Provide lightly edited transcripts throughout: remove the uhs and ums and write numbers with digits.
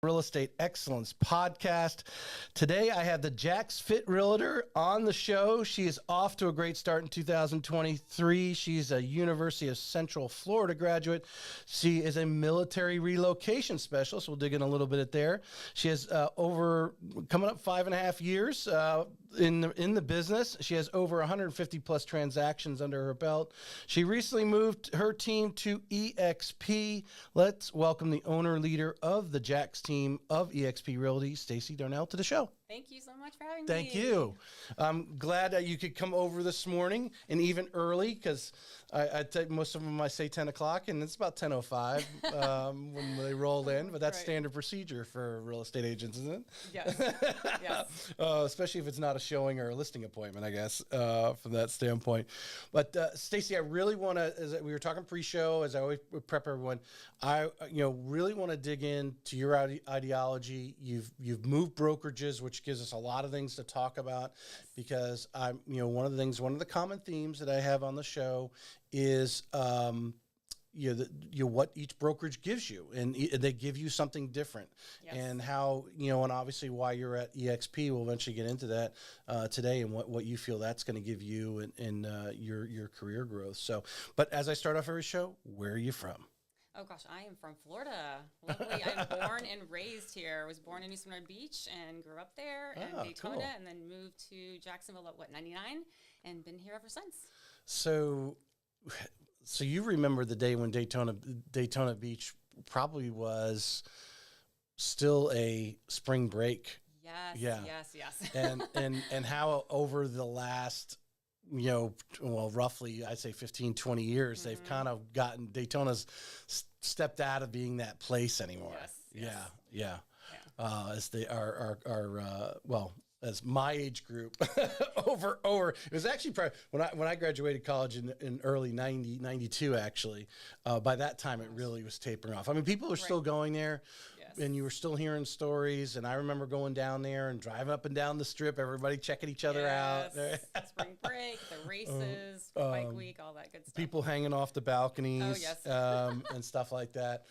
Real Estate Excellence Podcast. Today I have the JAX Fit Realtor on the show. She is off to a great start in 2023. She's a University of Central Florida graduate. She is a military relocation specialist. We'll dig in a little bit at there. She has coming up 5.5 years in the business. She has over 150 plus transactions under her belt. She recently moved her team to eXp. Let's welcome the owner leader of the JAX team of eXp Realty, Stacy Darnell, to the show. Thank you so much for having me. Thank you. I'm glad that you could come over this morning and even early because I take most of them I say 10 o'clock and it's about 10:05 when they roll in, but that's standard procedure for real estate agents, isn't it? Yes. Yes. Especially if it's not a showing or a listing appointment, I guess, from that standpoint. But Stacy, I really want to, as we were talking pre-show, as I always prep everyone, I really want to dig into your ideology. You've moved brokerages, which gives us a lot of things to talk about, because I'm, one of the common themes that I have on the show is, what each brokerage gives you, and they give you something different. Yes. And how, and obviously why you're at eXp. We'll eventually get into that today, and what you feel that's going to give you in your career growth. So, but as I start off every show, where are you from? Oh gosh, I am from Florida. Luckily, I'm born and raised here. I was born in East North Beach and grew up there in Daytona, cool. And then moved to Jacksonville at 99, and been here ever since. So you remember the day when Daytona Beach probably was still a spring break. Yes, yeah. Yes. and how over the last, roughly, I'd say 15, 20 years, they've kind of gotten, Daytona's stepped out of being that place anymore. Yes. Yeah. As they are, as my age group over, it was actually probably when I graduated college in early 92, actually, by that time, it really was tapering off. I mean, people were still going there. And you were still hearing stories, and I remember going down there and driving up and down the strip, everybody checking each other out. Spring break, the races, bike week, all that good stuff. People hanging off the balconies, and stuff like that.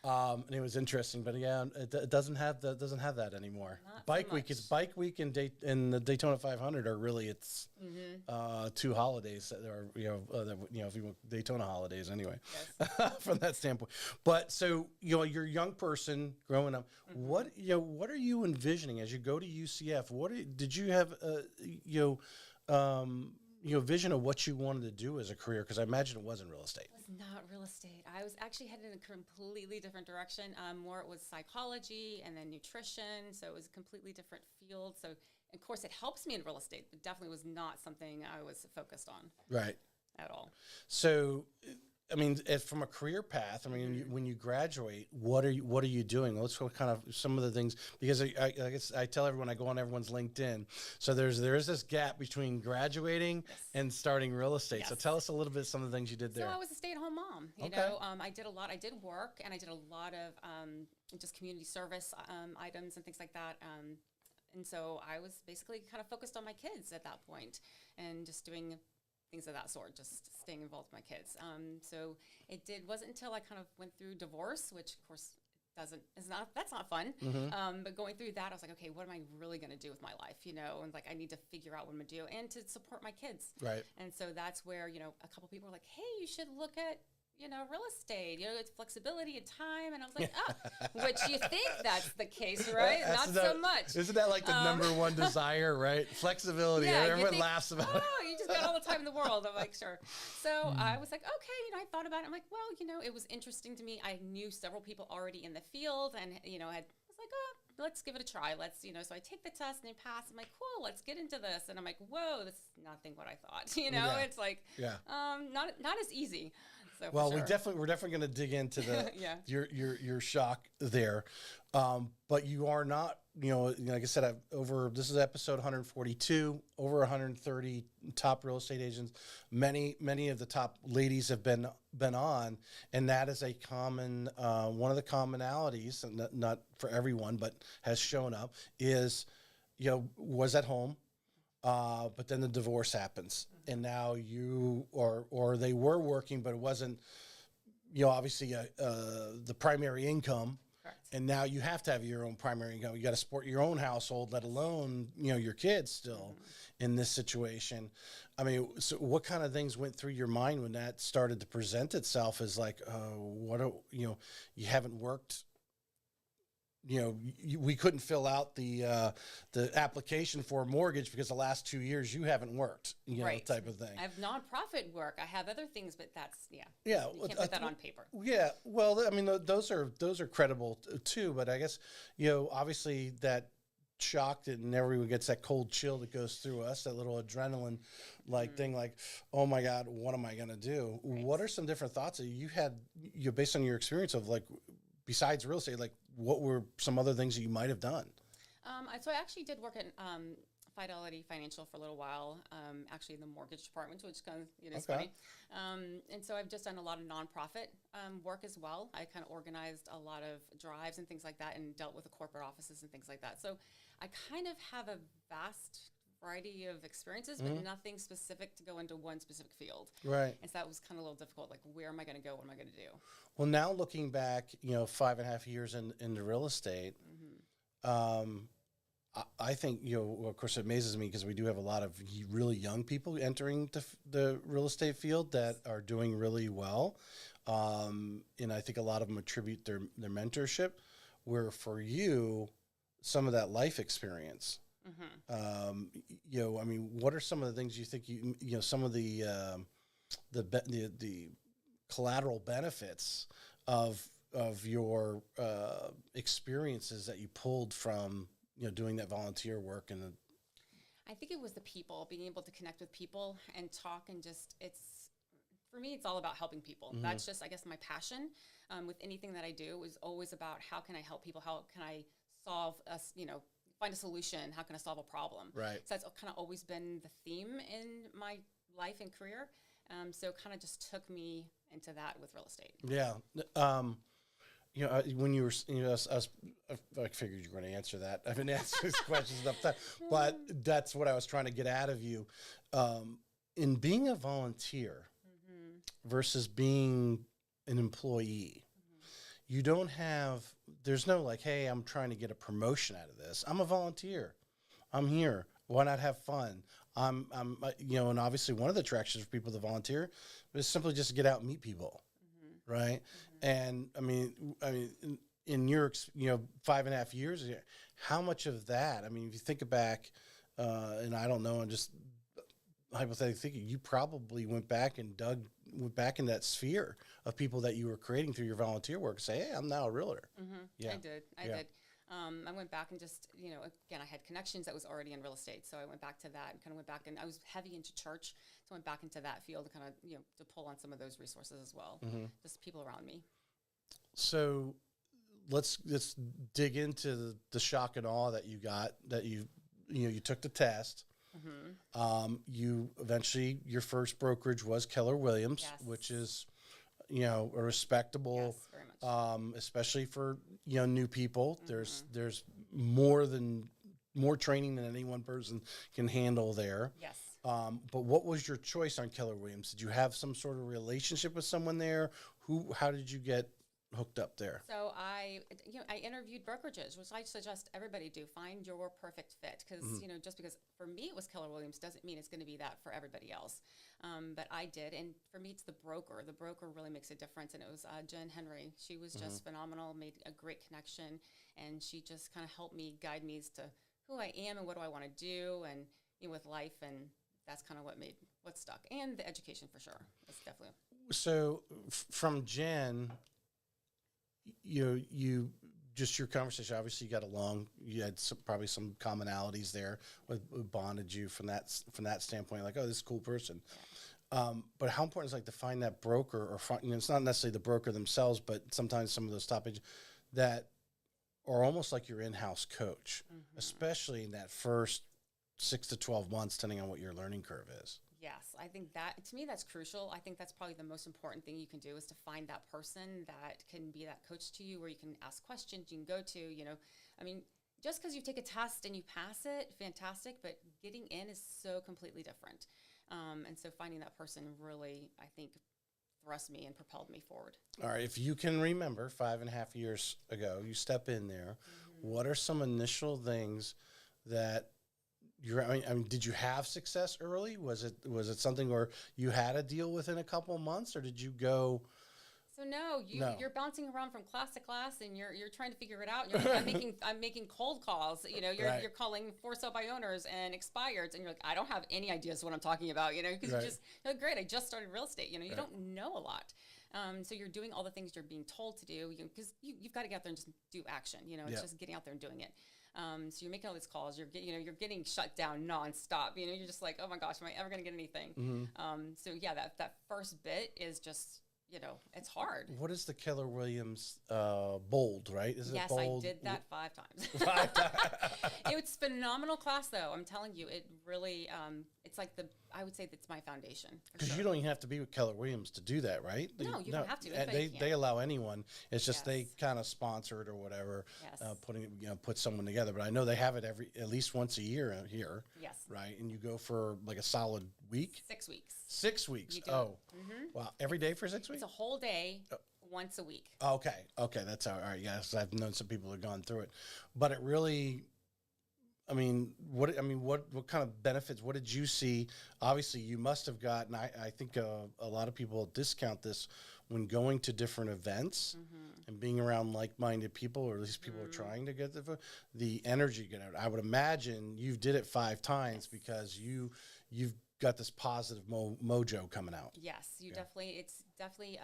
And it was interesting, but yeah, it doesn't have that anymore. Not Bike so week is Bike week and the Daytona 500 are really two holidays that are if you want Daytona holidays anyway. Yes. From that standpoint. But so you're a young person growing up. What are you envisioning as you go to UCF? Did you have vision of what you wanted to do as a career? Because I imagine it wasn't real estate. It was not real estate. I was actually headed in a completely different direction. More it was psychology and then nutrition. So it was a completely different field. So of course it helps me in real estate, but definitely was not something I was focused on. Right. At all. So, I mean, from a career path, I mean, when you graduate, what are you doing? Let's go kind of some of the things, because I guess I tell everyone, I go on everyone's LinkedIn. So there is this gap between graduating and starting real estate. Yes. So tell us a little bit some of the things you did there. So I was a stay-at-home mom. You know, I did work, and I did a lot of just community service items and things like that. And so I was basically kind of focused on my kids at that point, and just doing things of that sort, just staying involved with my kids. So wasn't until I kind of went through divorce, which of course that's not fun. But going through that, I was like, okay, what am I really going to do with my life? And like, I need to figure out what I'm going to do and to support my kids. Right. And so that's where, a couple people were like, hey, you should look at, real estate, it's flexibility and time. And I was like, which you think that's the case, right? Not so much. Isn't that like the number one desire, right? Flexibility. Yeah, everyone laughs about it. Oh, you just got all the time in the world. I'm like, sure. So I was like, okay, I thought about it. I'm like, well, it was interesting to me. I knew several people already in the field, and, I was like, let's give it a try. Let's, so I take the test and I pass. I'm like, cool, let's get into this. And I'm like, whoa, this is nothing what I thought. It's like, not as easy. So well, we're definitely going to dig into the your shock there, but you are not, like I said, this is episode 142, over 130 top real estate agents. Many of the top ladies have been on, and that is a common one of the commonalities, and not for everyone, but has shown up is, was at home. But then the divorce happens, and now you or they were working, but it wasn't, obviously the primary income. Correct. And now you have to have your own primary income. You got to support your own household, let alone, your kids still in this situation. I mean, so what kind of things went through your mind when that started to present itself as like, you haven't worked, we couldn't fill out the application for a mortgage because the last 2 years you haven't worked, Right. type of thing. I have nonprofit work. I have other things, but that's, Yeah. You can't put that on paper. Yeah. Well, I mean, those are credible too, but I guess, obviously that shocked it, and everyone gets that cold chill that goes through us, that little adrenaline thing, like, oh my God, what am I going to do? Right. What are some different thoughts that you had, based on your experience of, like, besides real estate, like, what were some other things that you might have done? So I actually did work at Fidelity Financial for a little while, actually in the mortgage department, which kind of, is funny. And so I've just done a lot of nonprofit work as well. I kind of organized a lot of drives and things like that, and dealt with the corporate offices and things like that. So I kind of have a vast variety of experiences, but nothing specific to go into one specific field. Right. And so that was kind of a little difficult. Like, where am I going to go? What am I going to do? Well, now looking back, 5.5 years into real estate, I think, of course, it amazes me because we do have a lot of really young people entering the real estate field that are doing really well. And I think a lot of them attribute their mentorship, where for you, some of that life experience. I mean, what are some of the things you think some of the collateral benefits of your experiences that you pulled from doing that volunteer work? And I think it was the people, being able to connect with people and talk, and for me, it's all about helping people. That's just, I guess, my passion with anything that I do is always about how can I help people? How can I solve find a solution? How can I solve a problem? Right. So that's kind of always been the theme in my life and career. So kind of just took me into that with real estate. Yeah. When you were, I figured you were going to answer that. I've been answering these questions enough time, but that's what I was trying to get out of you. In being a volunteer versus being an employee, you don't have, there's no like, hey, I'm trying to get a promotion out of this. I'm a volunteer. I'm here. Why not have fun? I'm and obviously one of the attractions for people to volunteer is simply just to get out and meet people. Right. And I mean, in your, 5.5 years, how much of that, I mean, if you think back, and I don't know, and just hypothetically thinking, you probably went back in that sphere of people that you were creating through your volunteer work, say, hey, I'm now a realtor. Yeah, I did. I went back and just, again, I had connections that was already in real estate. So I went back to that and kind of went back, and I was heavy into church. So I went back into that field to kind of, to pull on some of those resources as well. Just people around me. So let's dig into the shock and awe that you got, that you took the test. You eventually, your first brokerage was Keller Williams, Yes. which is, a respectable, Yes, very much. especially for, new people. There's more training than any one person can handle there. Yes. But what was your choice on Keller Williams? Did you have some sort of relationship with someone there? How did you get hooked up there? So I interviewed brokerages, which I suggest everybody do. Find your perfect fit, because just because for me it was Keller Williams doesn't mean it's going to be that for everybody else. But I did, and for me it's the broker. The broker really makes a difference, and it was Jen Henry. She was just phenomenal, made a great connection, and she just kind of helped me, guide me as to who I am and what do I want to do, and with life, and that's kind of what stuck, and the education for sure. That's definitely. So from Jen, you just your conversation, obviously you got along, you had probably some commonalities there what bonded you from that standpoint, like, oh, this is a cool person. But how important is like to find that broker, or it's not necessarily the broker themselves, but sometimes some of those top agents that are almost like your in-house coach, especially in that first 6 to 12 months, depending on what your learning curve is. Yes, I think that, to me, that's crucial. I think that's probably the most important thing you can do, is to find that person that can be that coach to you, where you can ask questions, you can go to, I mean, just because you take a test and you pass it, fantastic, but getting in is so completely different. And so finding that person really, I think, thrust me and propelled me forward. All right. If you can remember 5.5 years ago, you step in there. What are some initial things that I mean, did you have success early? Was it something where you had a deal within a couple of months, or did you go? So no, you're bouncing around from class to class, and you're trying to figure it out. And you're like, I'm making cold calls. You're calling for sale by owners and expireds, and you're like, I don't have any ideas what I'm talking about. Because you're great. I just started real estate. You don't know a lot. So you're doing all the things you're being told to do, because you've got to get out there and just do action. It's just getting out there and doing it. So you're making all these calls. You're getting shut down nonstop. You're just like, oh my gosh, am I ever going to get anything? So yeah, that first bit is just. It's hard. What is the Keller Williams bold, right? Is yes, it bold? I did that 5 times. 5 times. It was phenomenal class, though. I'm telling you, it really, it's like I would say that's my foundation. Because you don't even have to be with Keller Williams to do that, right? No, you don't have to. They allow anyone. It's just they kind of sponsor it or whatever, put someone together. But I know they have it at least once a year here. Yes. Right, and you go for like a solid week. 6 weeks. 6 weeks. Oh, wow! Every day for 6 weeks. It's a whole day, once a week. Okay, that's all right. Yes, I've known some people who've gone through it, but it really. What kind of benefits? What did you see? Obviously, you must have gotten. I think a lot of people discount this when going to different events and being around like-minded people, or at least people are trying to get the energy you get out. I would imagine you did it 5 times because you've got this positive mojo coming out. Yes, it's definitely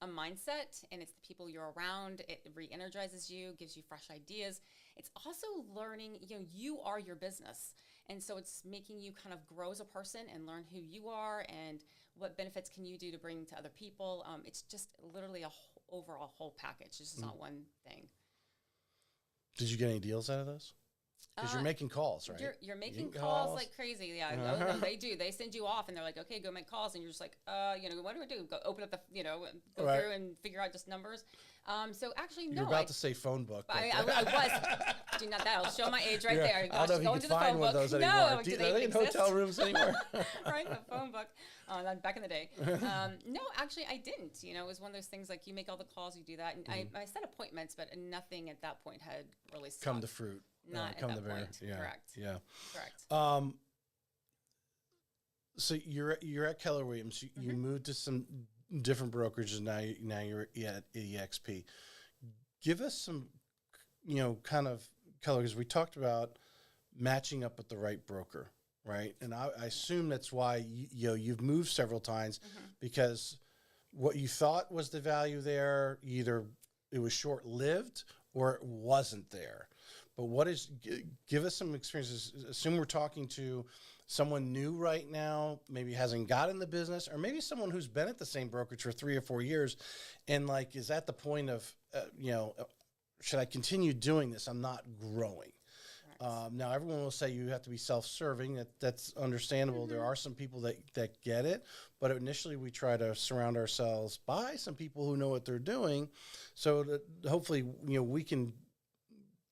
a mindset, and it's the people you're around. It re-energizes you, gives you fresh ideas. It's also learning, you are your business. And so it's making you kind of grow as a person and learn who you are and what benefits can you do to bring to other people. It's just literally overall whole package. It's just not one thing. Did you get any deals out of those? Because you're making calls, right? You're making calls like crazy. Yeah, no, they do. They send you off, and they're like, okay, go make calls. And you're just like, what do I do? Go open up the, go through and figure out just numbers. So actually, no. You're about to say phone book. I was. Do not that. I'll show my age right there. I don't know if you can find one of those anymore. No, are they in hotel rooms anymore? Right, the phone book. Back in the day. No, actually, I didn't. It was one of those things like you make all the calls, you do that. And I set appointments, but nothing at that point had really stuck. Come to fruit. Not at that point. Yeah. Correct. Yeah. Correct. So you're at Keller Williams. You moved to some different brokerages. Now you're at eXp. Give us some, kind of color, because we talked about matching up with the right broker, right? And I assume that's why you've moved several times, because what you thought was the value there, either it was short-lived or it wasn't there. But give us some experiences. Assume we're talking to someone new right now, maybe hasn't got in the business, or maybe someone who's been at the same brokerage for 3 or 4 years and is at the point of, should I continue doing this? I'm not growing. Right. Now, everyone will say you have to be self-serving. That's understandable. There are some people that get it, but initially we try to surround ourselves by some people who know what they're doing, so that hopefully, we can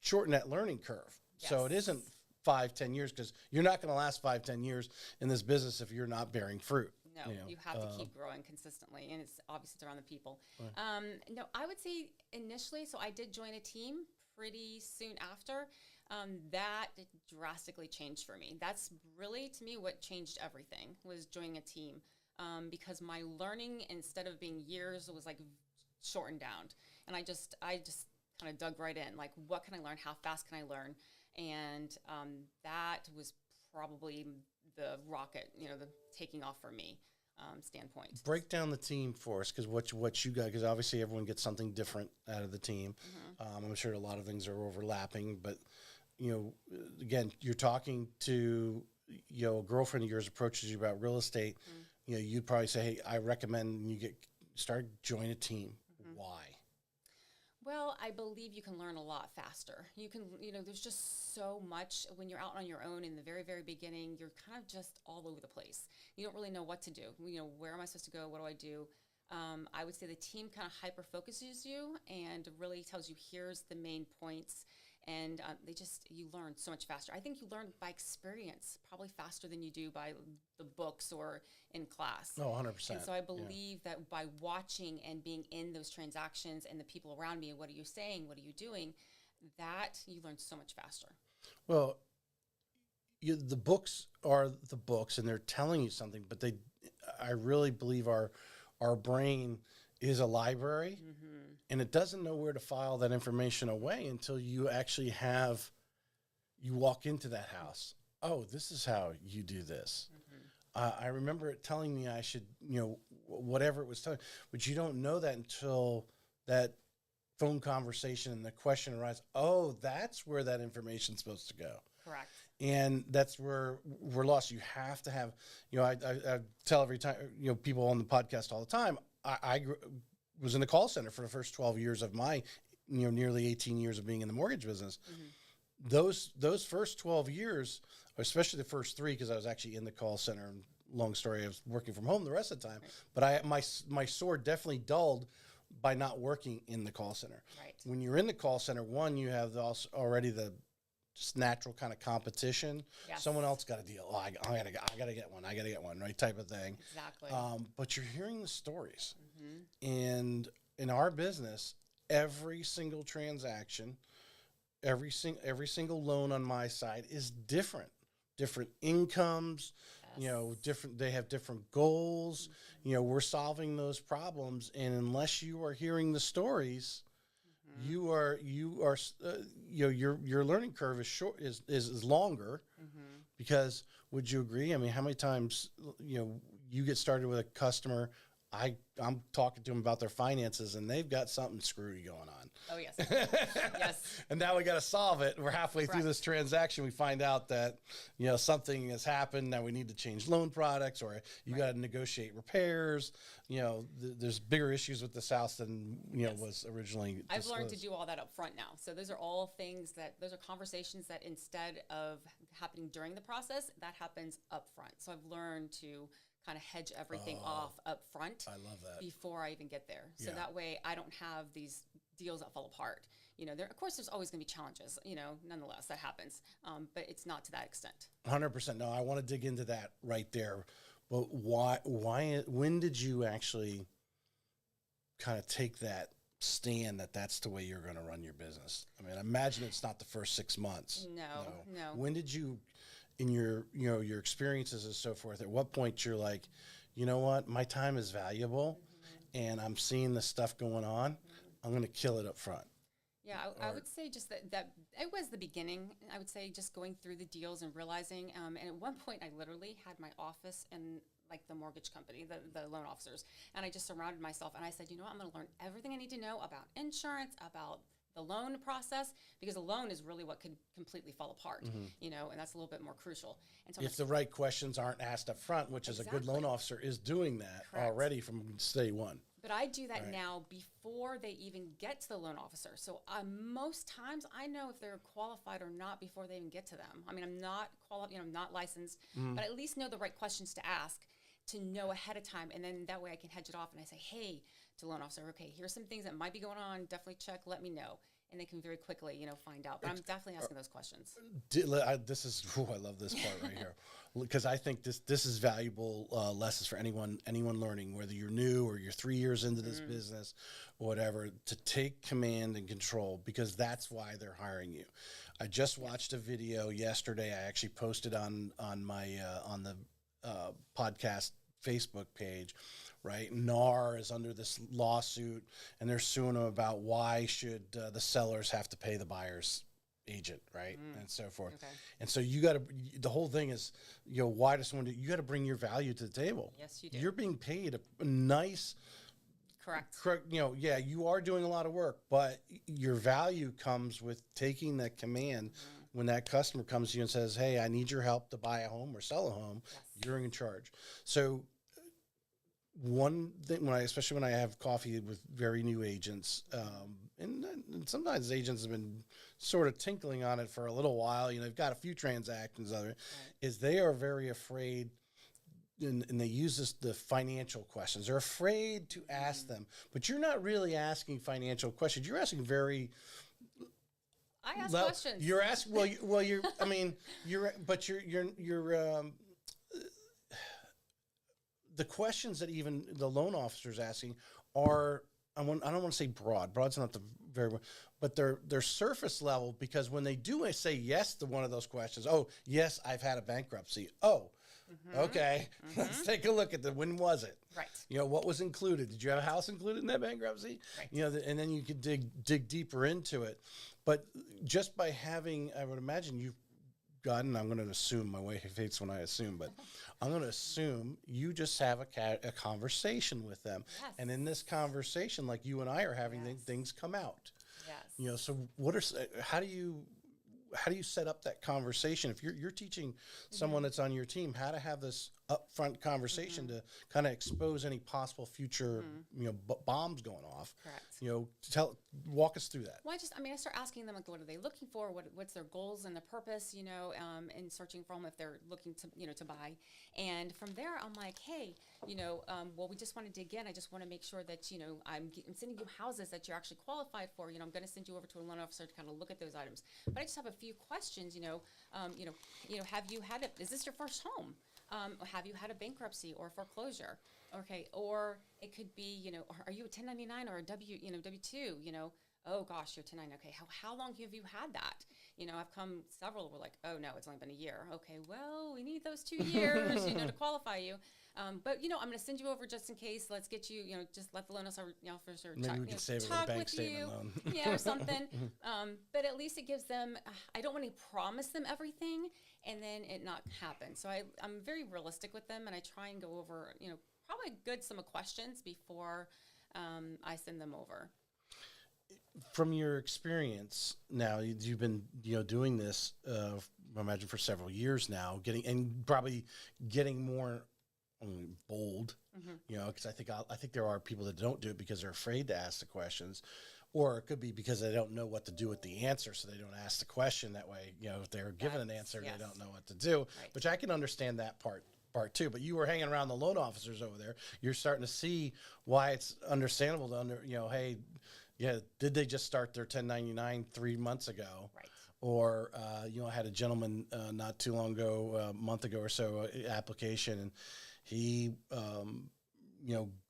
shorten that learning curve. Yes. So it isn't 5-10 years, because you're not going to last 5-10 years in this business if you're not bearing fruit. No, you have to keep growing consistently, and it's obviously around the people. Right. No, I would say initially, so I did join a team pretty soon after. That drastically changed for me. That's really, to me, what changed everything, was joining a team, because my learning, instead of being years, was like shortened down, and I just kind of dug right in. Like, what can I learn? How fast can I learn? And that was probably the rocket, the taking off for me standpoint. Break down the team for us, because what you got, because obviously everyone gets something different out of the team. I'm sure a lot of things are overlapping, but again, you're talking to a girlfriend of yours approaches you about real estate. You'd probably say, hey, I recommend you join a team. Why? Well, I believe you can learn a lot faster. You can, there's just so much when you're out on your own in the very, very beginning. You're kind of just all over the place. You don't really know what to do. Where am I supposed to go? What do I do? I would say the team kind of hyper-focuses you and really tells you, here's the main points. and you learn so much faster. I think you learn by experience probably faster than you do by the books or in class. Oh, 100%. And so I believe that by watching and being in those transactions and the people around me, what are you saying, what are you doing, that you learn so much faster. Well, the books are the books, and they're telling you something, but I really believe our brain is a library, and it doesn't know where to file that information away until you actually you walk into that house. Oh, this is how you do this. I remember it telling me I should, whatever it was telling, but you don't know that until that phone conversation and the question arises. Oh, that's where that information's supposed to go. Correct. And that's where we're lost. You have to have, I tell every time, people on the podcast all the time, I was in the call center for the first 12 years of my, nearly 18 years of being in the mortgage business. Those first 12 years, especially the first 3, because I was actually in the call center, and long story, I was working from home the rest of the time, but my sword definitely dulled by not working in the call center. Right. When you're in the call center, one, you have already the just natural kind of competition. Yes. Someone else got a deal. Oh, I gotta get one, right? Type of thing. Exactly. But you're hearing the stories, and in our business, every single transaction, every single loan on my side is different incomes. Different. They have different goals. We're solving those problems, and unless you are hearing the stories, your learning curve is longer. Because would you agree? I mean, how many times you get started with a customer, I'm talking to them about their finances, and they've got something screwy going on. Oh, yes. Yes. And now we got to solve it. We're halfway through this transaction. We find out that, something has happened. Now we need to change loan products, or you got to negotiate repairs. There's bigger issues with this house than, was originally disclosed. I've learned to do all that up front now. So those are all those are conversations that instead of happening during the process, that happens up front. So I've learned to kind of hedge everything off up front. I love that. Before I even get there. So that way I don't have these deals that fall apart. Of course there's always going to be challenges, nonetheless that happens. But it's not to that extent. 100%. No, I want to dig into that right there. But when did you actually kind of take that stand that's the way you're going to run your business? I mean, I imagine it's not the first 6 months. No. When did you, in your experiences and so forth, at what point you're like, you know what, my time is valuable, and I'm seeing the stuff going on, I'm going to kill it up front? Yeah, I would say just that it was the beginning. I would say just going through the deals and realizing, and at one point I literally had my office in like the mortgage company, the loan officers, and I just surrounded myself, and I said, you know what, I'm going to learn everything I need to know about insurance, about the loan process, because a loan is really what could completely fall apart, and that's a little bit more crucial. And so if the right questions aren't asked up front, which is a good loan officer is doing that already from day one. But I do that now before they even get to the loan officer. So most times I know if they're qualified or not before they even get to them. I mean, I'm not qualified, I'm not licensed, but I at least know the right questions to ask to know ahead of time. And then that way I can hedge it off and I say, hey, to loan officer, okay, here's some things that might be going on. Definitely check, let me know. And they can very quickly, find out. But I'm definitely asking those questions. I love this part right here, because I think this is valuable lessons for anyone learning, whether you're new or you're 3 years into this business, or whatever, to take command and control, because that's why they're hiring you. I just watched a video yesterday. I actually posted on the podcast Facebook page. Right, NAR is under this lawsuit, and they're suing them about why should the sellers have to pay the buyer's agent, right, and so forth. Okay. And so you got to. The whole thing is, why does someone? You got to bring your value to the table. Yes, you do. You're being paid a nice. Correct. You are doing a lot of work, but your value comes with taking that command. When that customer comes to you and says, "Hey, I need your help to buy a home or sell a home," you're in charge. So. One thing, especially when I have coffee with very new agents, and sometimes agents have been sort of tinkling on it for a little while. They've got a few transactions. Is they are very afraid, and they use the financial questions. They're afraid to ask them, but you're not really asking financial questions. You're asking very I ask questions. You're asking. Well, you're. I mean, but the questions that even the loan officer is asking are. I don't want to say broad. Broad's not the very, but they're surface level, because when they do say yes to one of those questions, oh yes, I've had a bankruptcy. Oh, okay, let's take a look at when was it? Right. What was included? Did you have a house included in that bankruptcy? Right. And then you could dig deeper into it. But just by having, I would imagine you've gotten, I'm going to assume, my wife hates when I assume, but I'm going to assume you just have a conversation with them. Yes. And in this conversation, like you and I are having, things come out. Yes. So how do you set up that conversation? If you're teaching someone that's on your team how to have this upfront conversation to kind of expose any possible future, bombs going off. Correct. Walk us through that. Well, I start asking them, like, what are they looking for? What's their goals and the purpose, in searching for them if they're looking to, to buy. And from there, I'm like, hey, well, we just want to dig in. I just want to make sure that, I'm sending you houses that you're actually qualified for. I'm going to send you over to a loan officer to kind of look at those items. But I just have a few questions, have you had is this your first home? Have you had a bankruptcy or foreclosure? Okay, or it could be, are you a 1099 or a W2? Oh gosh, you're 1099. Okay, how long have you had that? I've come several. We're like, oh no, it's only been a year. Okay, well, we need those 2 years, to qualify you. But I'm going to send you over just in case. Let's get you, just let the loan officer Maybe we can save it with a bank statement loan. Or something. But at least it gives them. I don't want to promise them everything and then it not happen. So I'm very realistic with them, and I try and go over, probably a good sum of questions before I send them over. From your experience now, you've been doing this, I imagine, for several years now, probably getting more bold, because I think there are people that don't do it because they're afraid to ask the questions, or it could be because they don't know what to do with the answer, so they don't ask the question. That way, if they're given an answer, they don't know what to do, which I can understand that part too. But you were hanging around the loan officers over there. You're starting to see why it's understandable to hey, did they just start their 1099 3 months ago? Right. Or, I had a gentleman not too long ago, a month ago or so, application, and he,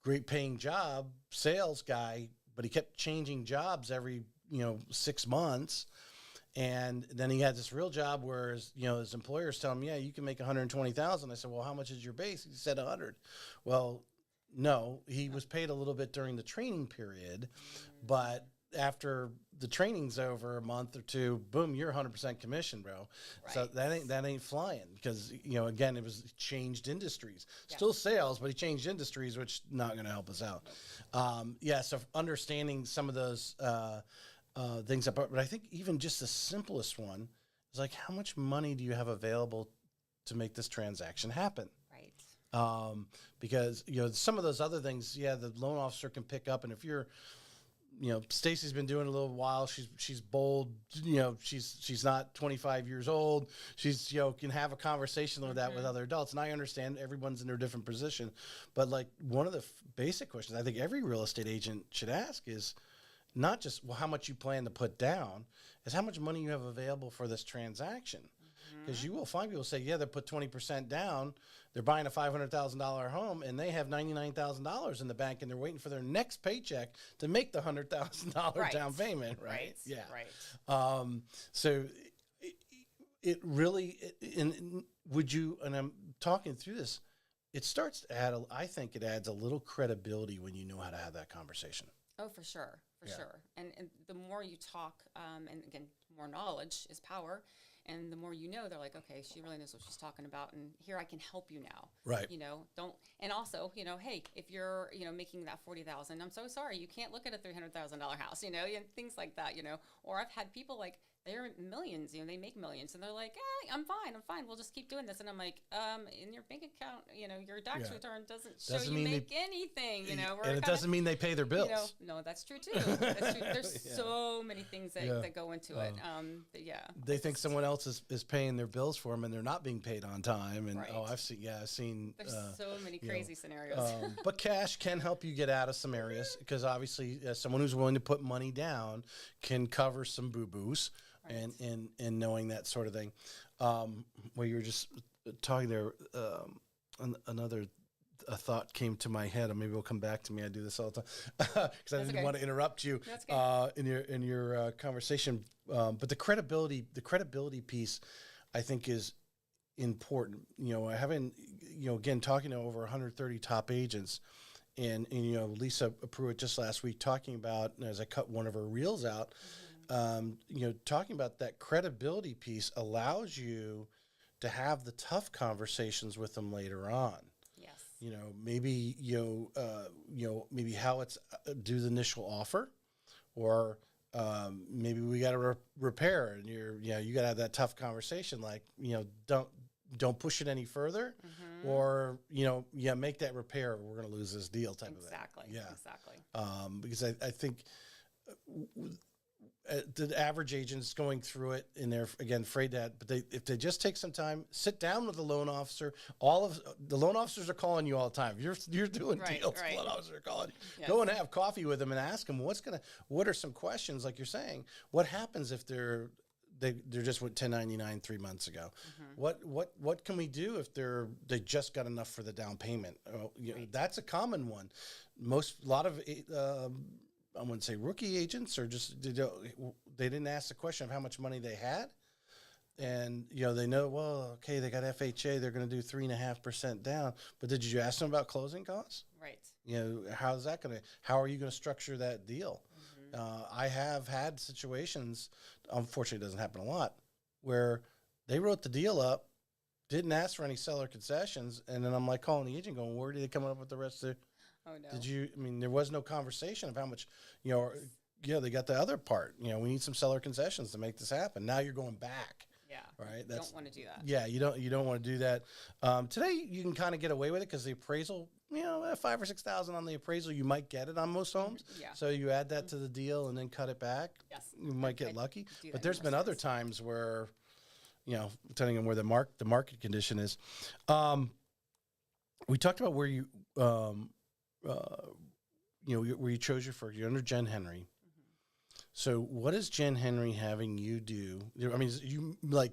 great paying job, sales guy, but he kept changing jobs every, 6 months. And then he had this real job where his employers tell him, yeah, you can make 120,000. I said, well, how much is your base? He said 100. Well, no, he was paid a little bit during the training period, but after the training's over, a month or two, boom, you're 100% commission, bro. Right. So that ain't flying, because again, it was changed industries, still sales, but he changed industries, which not going to help us out. So understanding some of those things, but I think even just the simplest one is like, how much money do you have available to make this transaction happen? Right. Because some of those other things, the loan officer can pick up, and if you're Stacy's been doing it a little while. She's bold. She's not 25 years old. She's can have a conversation with that with other adults. And I understand everyone's in their different position, but like one of the basic questions I think every real estate agent should ask is not just how much you plan to put down, is how much money you have available for this transaction. Because you will find people say, they put 20% down. They're buying a $500,000 home, and they have $99,000 in the bank, and they're waiting for their next paycheck to make the $100,000 down payment. Right. Yeah. Right. So it really, and I'm talking through this, it starts to add, I think it adds a little credibility when you know how to have that conversation. Oh, for sure. For sure. And the more you talk, and again, more knowledge is power. And the more they're like, okay, she really knows what she's talking about, and here I can help you now. Right. And also, hey, if you're, making that 40,000, I'm so sorry, you can't look at a $300,000 house, and things like that, Or I've had people like, they're millions, they make millions, and they're like, I'm fine, we'll just keep doing this. And I'm like, in your bank account, your tax return doesn't show you make anything, and it doesn't mean they pay their bills. No, that's true too. That's true. There's so many things that go into it. They think someone else is paying their bills for them, and they're not being paid on time. And I've seen. There's so many crazy scenarios. But cash can help you get out of some areas, because obviously someone who's willing to put money down can cover some boo-boos. and knowing that sort of thing. Well, you were just talking there, another a thought came to my head, and maybe it'll come back to me. I do this all the time because I didn't want to interrupt you in your conversation. But the credibility piece, I think, is important. Having again, talking to over 130 top agents, and Lisa Pruitt just last week talking about, as I cut one of her reels out, talking about that credibility piece allows you to have the tough conversations with them later on. Maybe maybe how it's do the initial offer, or maybe we got to repair, and you got to have that tough conversation, like don't push it any further, or make that repair, or we're going to lose this deal type of thing. Exactly. Because I think the average agent's going through it, and they're again afraid that, but if they just take some time, sit down with the loan officer. All of the loan officers are calling you all the time. You're doing deals. The loan officers are calling. Yes. Go and have coffee with them and ask them what are some questions, like you're saying. What happens if they're just went 1099 3 months ago? What can we do if they just got enough for the down payment? That's a common one. A lot of I wouldn't say rookie agents, or just they didn't ask the question of how much money they had, and they know, well, okay, they got FHA, they're going to do 3.5% down, but did you ask them about closing costs? Right. How are you going to structure that deal? I have had situations, unfortunately it doesn't happen a lot, where they wrote the deal up, didn't ask for any seller concessions, and then I'm like calling the agent going, where did they come up with the rest of Oh, no. There was no conversation of how much, they got the other part. We need some seller concessions to make this happen. Now you're going back. Yeah. Right. You don't want to do that. Yeah. You don't want to do that. Today you can kind of get away with it because the appraisal, $5,000 or $6,000 on the appraisal, you might get it on most homes. Yeah. So you add that to the deal and then cut it back. Yes. You might get lucky. But there's been other times where, depending on where the market condition is. We talked about where you, where you chose your first. You're under Jen Henry. So what is Jen Henry having you do? I mean, you like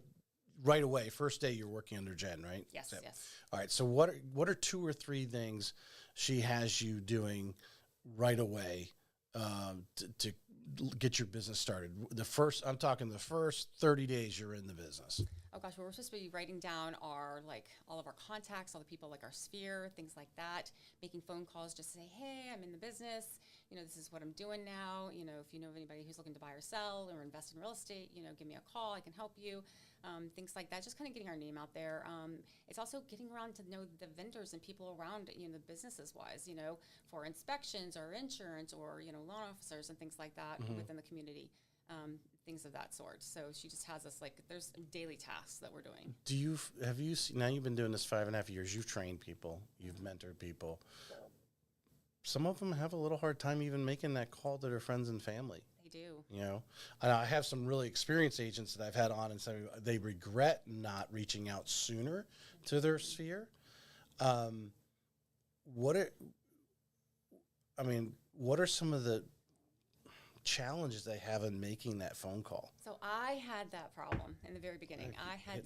right away, first day you're working under Jen, right? Yes, yes. All right. So what are 2 or 3 things she has you doing right away to get your business started? I'm talking the first 30 days you're in the business. Oh gosh, well, we're supposed to be writing down all of our contacts, all the people our sphere, things like that, making phone calls just to say, hey, I'm in the business. This is what I'm doing now. If you know of anybody who's looking to buy or sell or invest in real estate, give me a call. I can help you. Things like that, just kind of getting our name out there. It's also getting around to know the vendors and people around, the businesses wise, for inspections or insurance or, loan officers and things like that within the community. Things of that sort. So she just has us there's daily tasks that we're doing. Have you seen, now you've been doing this 5.5 years, you've trained people, you've mentored people. Some of them have a little hard time even making that call to their friends and family. They do. And I have some really experienced agents that I've had on and say they regret not reaching out sooner to their sphere. What are some of the challenges they have in making that phone call? So I had that problem in the very beginning. I had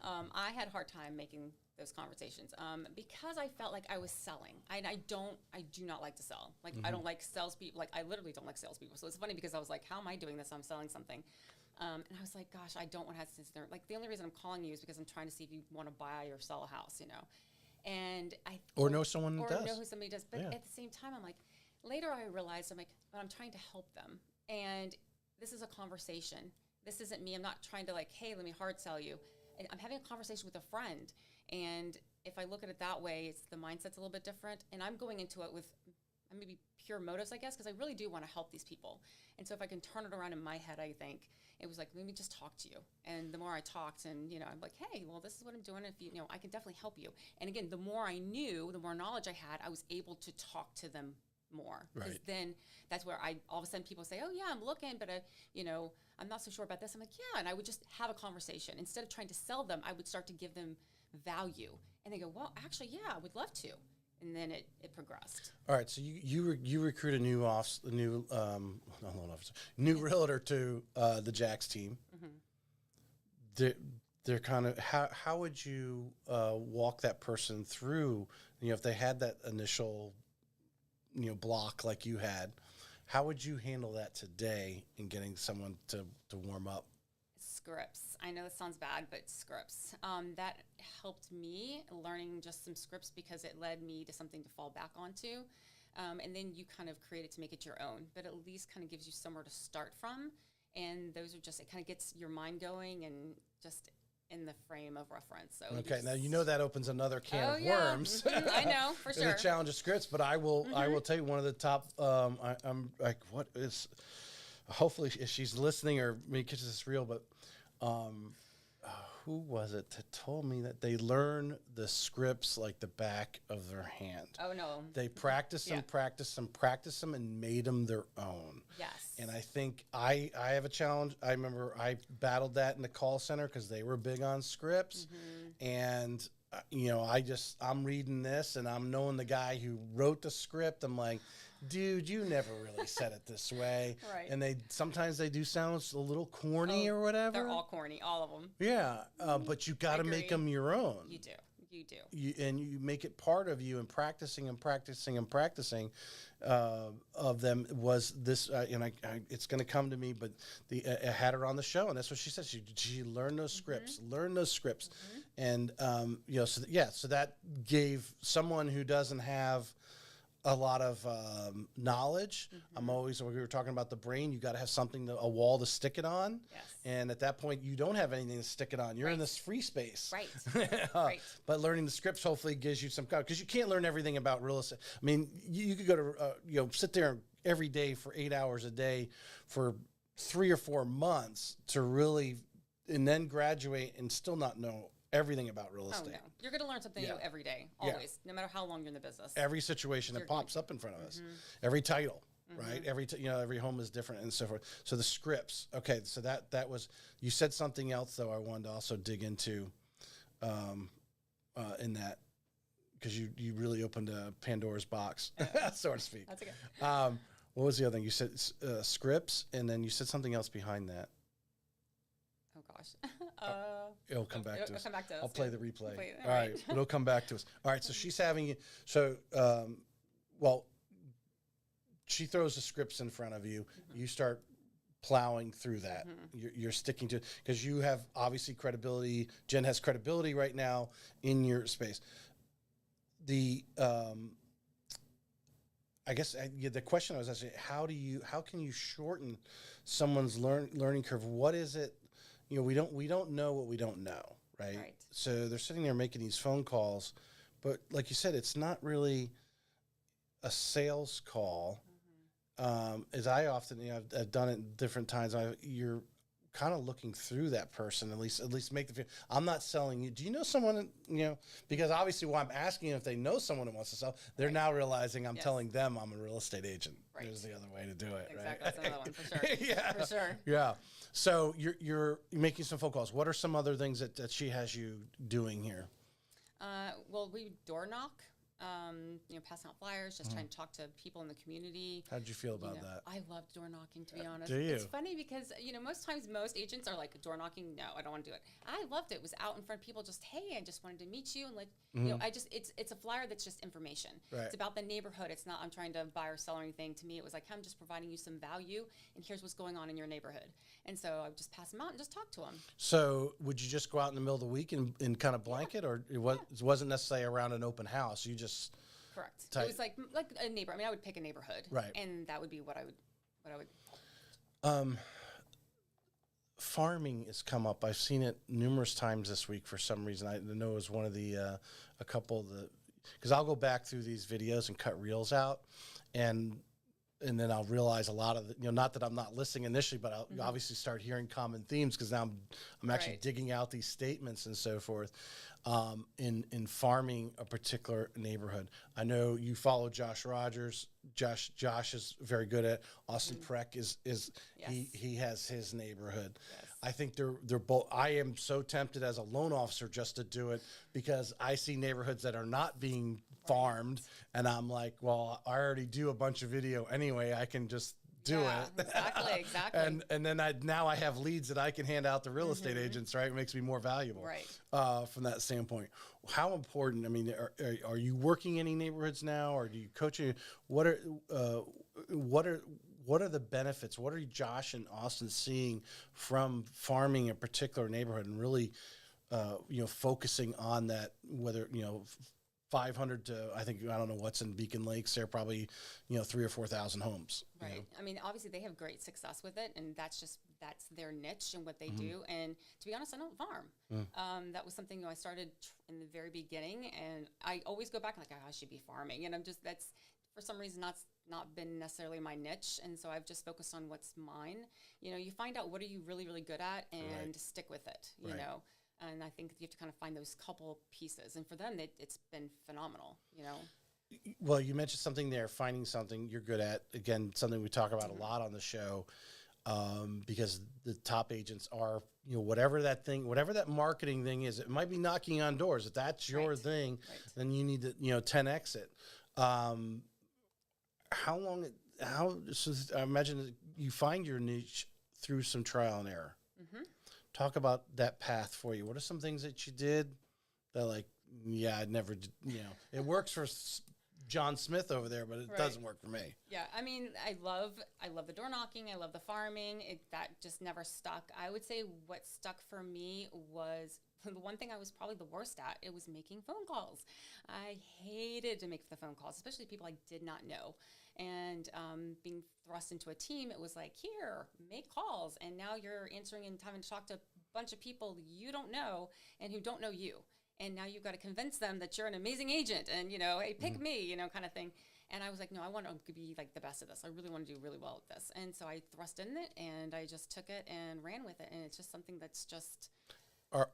I had a hard time making those conversations because I felt like I was selling. I do not like to sell. I don't like salespeople. I literally don't like salespeople. So it's funny because I was like, how am I doing this? I'm selling something. And I was like, gosh, I don't want to have to sit there. The only reason I'm calling you is because I'm trying to see if you want to buy or sell a house, And know someone who does. Or know who somebody does. But at the same time, I'm like, later I realized, but I'm trying to help them. And this is a conversation. This isn't me. I'm not trying to hey, let me hard sell you. I'm having a conversation with a friend. And if I look at it that way, the mindset's a little bit different. And I'm going into it with maybe pure motives, I guess, because I really do want to help these people. And so if I can turn it around in my head, I think it was let me just talk to you. And the more I talked and, I'm like, hey, well, this is what I'm doing. If I can definitely help you. And again, the more I knew, the more knowledge I had, I was able to talk to them more. Because then that's where all of a sudden people say, oh yeah, I'm looking, but I'm not so sure about this. I'm like, yeah. And I would just have a conversation. Instead of trying to sell them, I would start to give them value. And they go, well, actually, yeah, I would love to. and then it progressed. All right, so you recruit a new new realtor to the JAX team. They're kind of how would you walk that person through? If they had that initial block like you had, how would you handle that today in getting someone to warm up? Scripts. I know this sounds bad, but scripts. That helped me learning just some scripts because it led me to something to fall back onto. And then you kind of create it to make it your own, but at least kind of gives you somewhere to start from. And those are just, it kind of gets your mind going and just in the frame of reference. So okay, now that opens another can of worms. I know, for sure. The challenge of scripts, but I will tell you one of the top. I'm like, what is? Hopefully, if she's listening or maybe catches this real, but who was it that told me that they learn the scripts like the back of their hand? Oh, no. They practice them, and made them their own. Yes. And I think I have a challenge. I remember I battled that in the call center because they were big on scripts. And, I'm reading this and I'm knowing the guy who wrote the script. I'm like, dude, you never really said it this way. Right. And sometimes they do sound a little corny or whatever. They're all corny, all of them. Yeah, but you got to make them your own. You do. You do. And you make it part of you, and practicing of them was this. It's going to come to me, but I had her on the show, and that's what she said. She learned those scripts, and so that gave someone who doesn't have a lot of knowledge. We were talking about the brain. You got to have something, a wall to stick it on. Yes. And at that point, you don't have anything to stick it on. You're in this free space. Right. Right. But learning the scripts hopefully gives you some, because you can't learn everything about real estate. I mean, you could go to, sit there every day for 8 hours a day for 3 or 4 months to really, and then graduate and still not know everything about real estate. Oh, no. You're going to learn something new every day, always, no matter how long you're in the business. Every situation that pops up in front of us, every title, right? Every home is different and so forth. So the scripts. Okay, so that was, you said something else though I wanted to also dig into in that, because you really opened a Pandora's box, so to speak. That's okay. What was the other thing? You said scripts, and then you said something else behind that. Oh gosh. It'll come back to us. Come back to us. I'll play the replay. All right. It'll come back to us. All right. So she's having you. So, she throws the scripts in front of you. You start plowing through that. You're sticking to it because you have obviously credibility. Jen has credibility right now in your space. I guess the question I was asking, how can you shorten someone's learning curve? What is it? We don't know what we don't know, right? So they're sitting there making these phone calls, but like you said, it's not really a sales call. As I often, I've done it different times. You're kind of looking through that person, at least make the feel. I'm not selling you. Do you know someone, because obviously while I'm asking if they know someone who wants to sell, they're now realizing I'm telling them I'm a real estate agent. Right. There's the other way to do it. Exactly. Right? That's another one for sure. Yeah. For sure. Yeah. So you're making some phone calls. What are some other things that she has you doing here? Well, we door knock. Passing out flyers, just trying to talk to people in the community. How did you feel about that? I love door knocking, to be honest. Do you? It's funny because, most times most agents are like, door knocking, no, I don't want to do it. I loved it. It was out in front of people, just, hey, I just wanted to meet you. And it's a flyer that's just information. Right. It's about the neighborhood. It's not, I'm trying to buy or sell or anything. To me, it was like, I'm just providing you some value and here's what's going on in your neighborhood. And so I would just pass them out and just talk to them. So would you just go out in the middle of the week and kind of blanket, or it wasn't necessarily around an open house? You just... Correct. It was like a neighbor. I mean, I would pick a neighborhood, right? And that would be what I would. Farming has come up. I've seen it numerous times this week for some reason. I know it was one of the a couple of the, because I'll go back through these videos and cut reels out, and then I'll realize a lot of the, not that I'm not listening initially, but I'll obviously start hearing common themes because now I'm actually digging out these statements and so forth. In farming a particular neighborhood, I know you follow Josh Rogers. Josh is very good at Austin Preck. He has his neighborhood. I think they're both. I am so tempted as a loan officer just to do it because I see neighborhoods that are not being farmed, and I'm like, well, I already do a bunch of video anyway. I can just do it. Exactly. And then now I have leads that I can hand out to real estate agents, right? It makes me more valuable, right? From that standpoint. How important? I mean, are you working any neighborhoods now, or do you coach? What are the benefits? What are Josh and Austin seeing from farming a particular neighborhood and really, focusing on that? Whether 500 to, I don't know what's in Beacon Lakes. They're probably 3,000 or 4,000 homes. Right. I mean, obviously they have great success with it, and that's their niche and what they do. And to be honest, I don't farm. That was something I started in the very beginning, and I always go back like, I should be farming, and that's for some reason not been necessarily my niche, and so I've just focused on what's mine. You find out what are you really, really good at, and stick with it. You know. And I think you have to kind of find those couple pieces. And for them, it's been phenomenal, Well, you mentioned something there, finding something you're good at. Again, something we talk about a lot on the show, because the top agents are, whatever that marketing thing is, it might be knocking on doors. If that's your thing, then you need to, 10X it. So I imagine you find your niche through some trial and error. Talk about that path for you. What are some things that you did that I'd never did, it works for John Smith over there, but it doesn't work for me. Yeah. I mean, I love the door knocking. I love the farming. That just never stuck. I would say what stuck for me was the one thing I was probably the worst at. It was making phone calls. I hated to make the phone calls, especially people I did not know. And being thrust into a team, it was like, here, make calls. And now you're answering and having to talk to a bunch of people you don't know and who don't know you. And now you've got to convince them that you're an amazing agent and, hey, pick me, kind of thing. And I was like, no, I want to be like the best at this. I really want to do really well at this. And so I thrust in it and I just took it and ran with it. And it's just something that's just...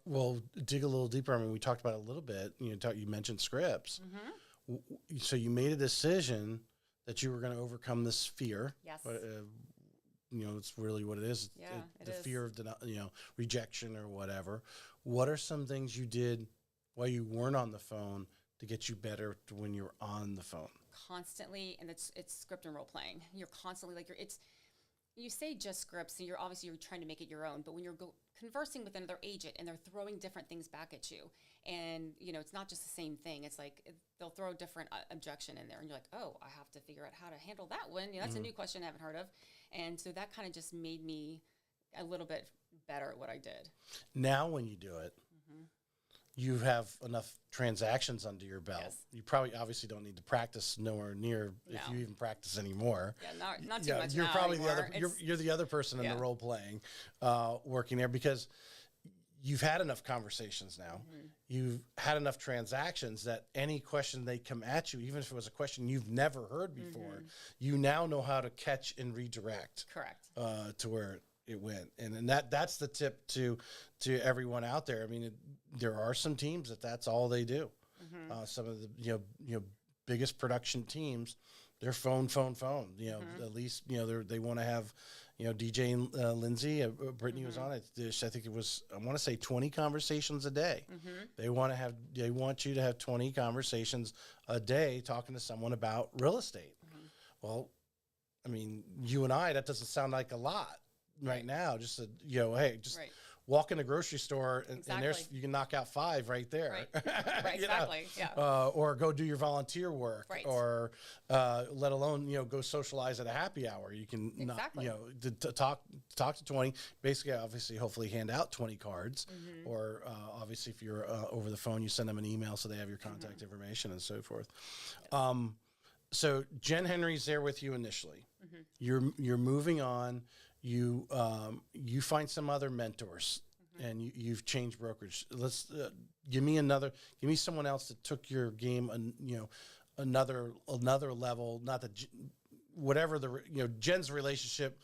Well, dig a little deeper. I mean, we talked about it a little bit. You mentioned scripts. So you made a decision that you were going to overcome this fear. Yes. But, it's really what it is. Yeah, the fear of rejection or whatever. What are some things you did while you weren't on the phone to get you better to when you're on the phone? Constantly, and it's script and role playing. You're constantly you say just scripts, and you're trying to make it your own. But when you're conversing with another agent, and they're throwing different things back at you, and it's not just the same thing. It's like they'll throw a different objection in there, and you're like, oh, I have to figure out how to handle that one. That's a new question I haven't heard of, and so that kind of just made me a little bit better at what I did. Now, when you do it, you have enough transactions under your belt. Yes. You probably obviously don't need to practice nowhere near if you even practice anymore. Yeah, not too much. You're now probably anymore. You're the other person in the role playing, working there because you've had enough conversations now. You've had enough transactions that any question they come at you, even if it was a question you've never heard before, you now know how to catch and redirect. Correct. To where it went, and that's the tip to everyone out there. I mean, there are some teams that's all they do. Some of the biggest production teams, they're phone. At least they want to have DJ and Lindsay, Brittany was on it. I think it was, I want to say 20 conversations a day. They want you to have 20 conversations a day talking to someone about real estate. Well, I mean, you and I, that doesn't sound like a lot right now. Just hey, just walk in the grocery store and there's, you can knock out 5 right there. Right, exactly. Yeah. Or go do your volunteer work, or let alone go socialize at a happy hour. You can talk to 20. Basically, obviously, hopefully, hand out 20 cards, or obviously, if you're over the phone, you send them an email so they have your contact information and so forth. So Jen Henry's there with you initially. You're moving on. You find some other mentors, and you've changed brokerage. Let's give me someone else that took your game, another level. Not that whatever Jen's relationship.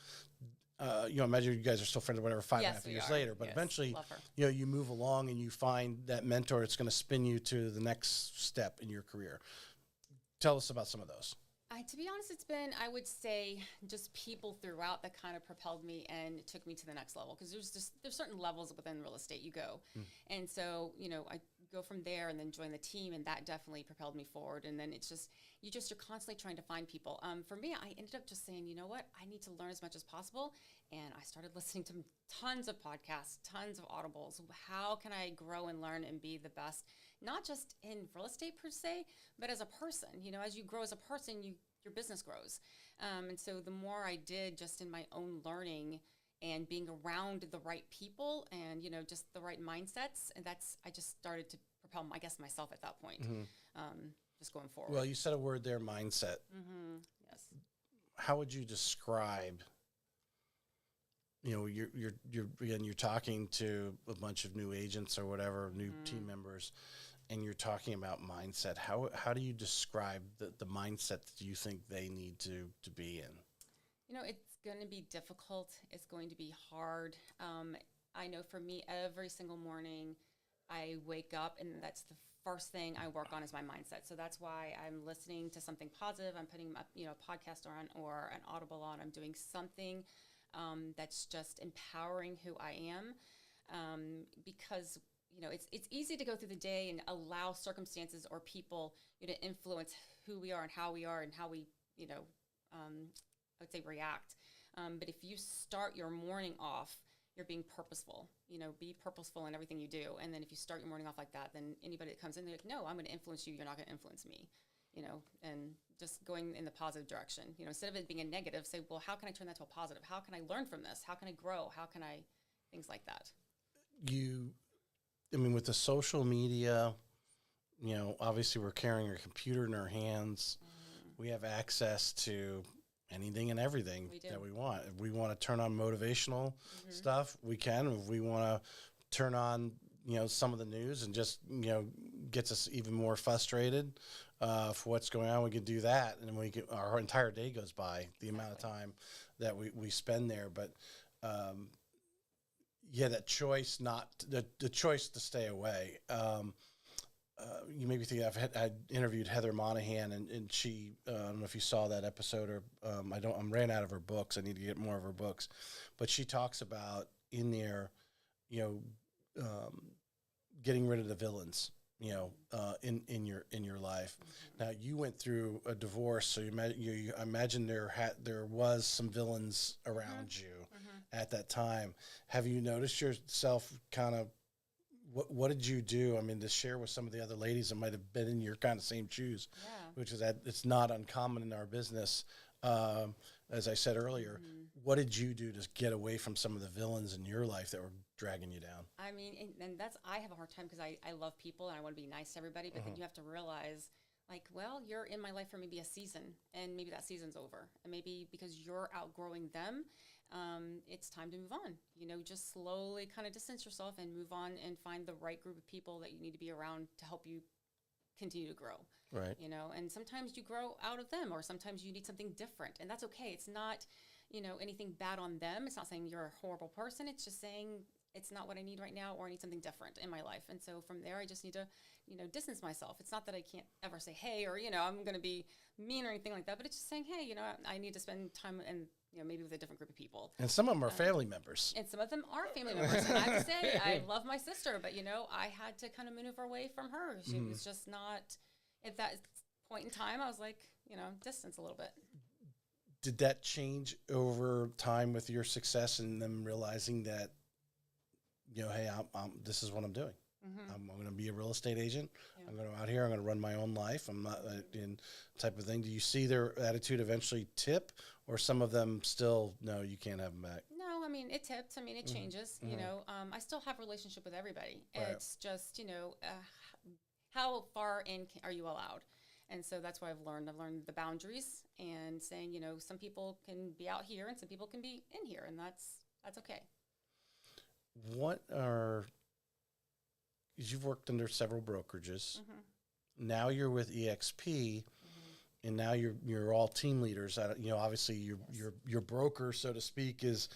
Imagine you guys are still friends, or whatever, 5.5 years later. But eventually, you move along and you find that mentor that's going to spin you to the next step in your career. Tell us about some of those. To be honest, it's been, I would say, just people throughout that kind of propelled me and took me to the next level. Because there's certain levels within real estate you go. And so, I go from there and then join the team, and that definitely propelled me forward. And then you're constantly trying to find people. For me, I ended up just saying, you know what, I need to learn as much as possible. And I started listening to tons of podcasts, tons of audibles. How can I grow and learn and be the best, not just in real estate per se, but as a person? As you grow as a person, your business grows. And so the more I did just in my own learning and being around the right people and, just the right mindsets, and I just started to propel, I guess, myself at that point, just going forward. Well, you said a word there, mindset. Yes. How would you describe, you're talking to a bunch of new agents or whatever, new team members, and you're talking about mindset. How do you describe the mindset that you think they need to be in? It's going to be difficult. It's going to be hard. I know for me, every single morning I wake up and that's the first thing I work on is my mindset. So that's why I'm listening to something positive. I'm putting a podcast on or an audible on. I'm doing something that's just empowering who I am, because it's easy to go through the day and allow circumstances or people to influence who we are and how we I would say react. But if you start your morning off, you're being purposeful. Be purposeful in everything you do. And then if you start your morning off like that, then anybody that comes in, they're like, no, I'm going to influence you. You're not going to influence me. And just going in the positive direction. Instead of it being a negative, say, well, how can I turn that to a positive? How can I learn from this? How can I grow? How can I, things like that. With the social media, obviously we're carrying our computer in our hands. We have access to anything and everything that we want. If we want to turn on motivational stuff, we can. If we want to turn on, some of the news and just, gets us even more frustrated for what's going on, we can do that. And our entire day goes by, the amount of time that we spend there. But, that choice, the choice to stay away. You maybe think I interviewed Heather Monahan, and she, I don't know if you saw that episode or I ran out of her books. I need to get more of her books, but she talks about in there, getting rid of the villains, in your life. Now you went through a divorce, so I imagine there was some villains around you at that time. Have you noticed yourself kind of, what did you do? To share with some of the other ladies that might have been in your kind of same shoes, which is that it's not uncommon in our business. As I said earlier, what did you do to get away from some of the villains in your life that were dragging you down? And I have a hard time because I love people and I want to be nice to everybody, but then you have to realize, you're in my life for maybe a season, and maybe that season's over. And maybe because you're outgrowing them, it's time to move on. Just slowly kind of distance yourself and move on and find the right group of people that you need to be around to help you continue to grow. Right. And sometimes you grow out of them, or sometimes you need something different, and that's okay. It's not, anything bad on them. It's not saying you're a horrible person. It's just saying it's not what I need right now, or I need something different in my life. And so from there, I just need to, distance myself. It's not that I can't ever say, hey, or, I'm going to be mean or anything like that, but it's just saying, hey, I need to spend time and, maybe with a different group of people. And some of them are family members. And some of them are family members. And I have to say, I love my sister, but, I had to kind of maneuver away from her. She was just not, at that point in time, I was like, distance a little bit. Did that change over time with your success and them realizing that, hey, this is what I'm doing. I'm going to be a real estate agent. Yeah. I'm going to out here. I'm going to run my own life. I'm not in type of thing. Do you see their attitude eventually tip, or some of them still, no, you can't have them back? No, it tips. It changes. I still have a relationship with everybody. Right. It's just, how far in are you allowed? And so that's what I've learned. I've learned the boundaries and saying, some people can be out here and some people can be in here, and that's okay. You've worked under several brokerages. Now you're with eXp. and now you're all team leaders. Obviously your broker, so to speak, is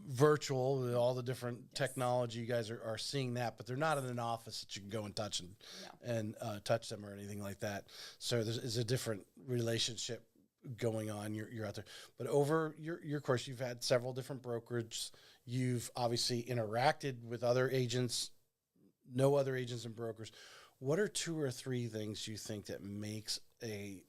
virtual with all the different technology. You guys are seeing that, but they're not in an office that you can go and touch and touch them or anything like that. So there's a different relationship going on. You're out there, but over your course, you've had several different brokerages. You've obviously interacted with other agents, no other agents and brokers. What are 2 or 3 things you think that makes a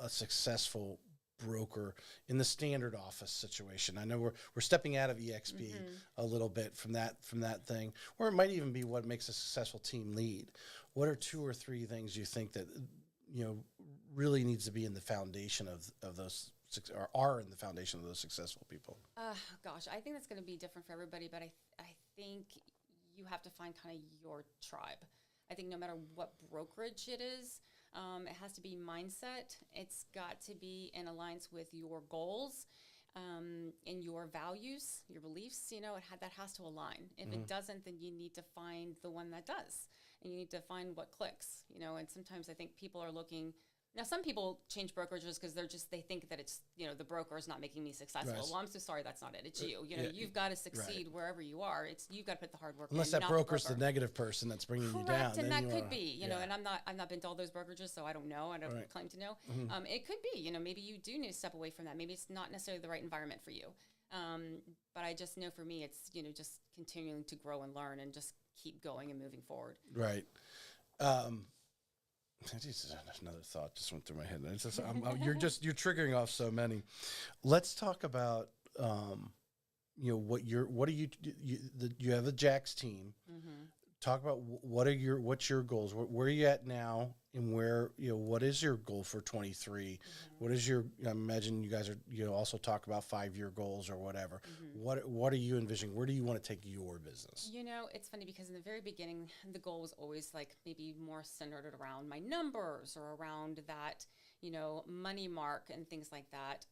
successful broker in the standard office situation? I know we're stepping out of eXp a little bit from that thing, or it might even be what makes a successful team lead. What are 2 or 3 things you think that really needs to be in the foundation of those, or are in the foundation of those successful people? Gosh, I think that's going to be different for everybody, but I think you have to find kind of your tribe. I think no matter what brokerage it is, it has to be mindset. It's got to be in alliance with your goals and your values, your beliefs. That has to align. If it doesn't, then you need to find the one that does, and you need to find what clicks. And sometimes I think people are looking. Now, some people change brokerages because they think that it's, the broker is not making me successful. Right. Well, I'm so sorry, that's not it. It's you. You've got to succeed wherever you are. You've got to put the hard work in. Unless that broker's the negative person that's bringing you down. And that could be, and I've not been to all those brokerages, so I don't know. I don't claim to know. It could be, maybe you do need to step away from that. Maybe it's not necessarily the right environment for you. But I just know for me, it's, just continuing to grow and learn and just keep going and moving forward. Right. Another thought just went through my head. You're triggering off so many. Let's talk about you have a JAX team. Talk about what's your goals? Where are you at now, and what is your goal for 23? What is I imagine you guys are also talk about 5-year goals or whatever. What are you envisioning? Where do you want to take your business? It's funny because in the very beginning, the goal was always like maybe more centered around my numbers or around that, money mark and things like that.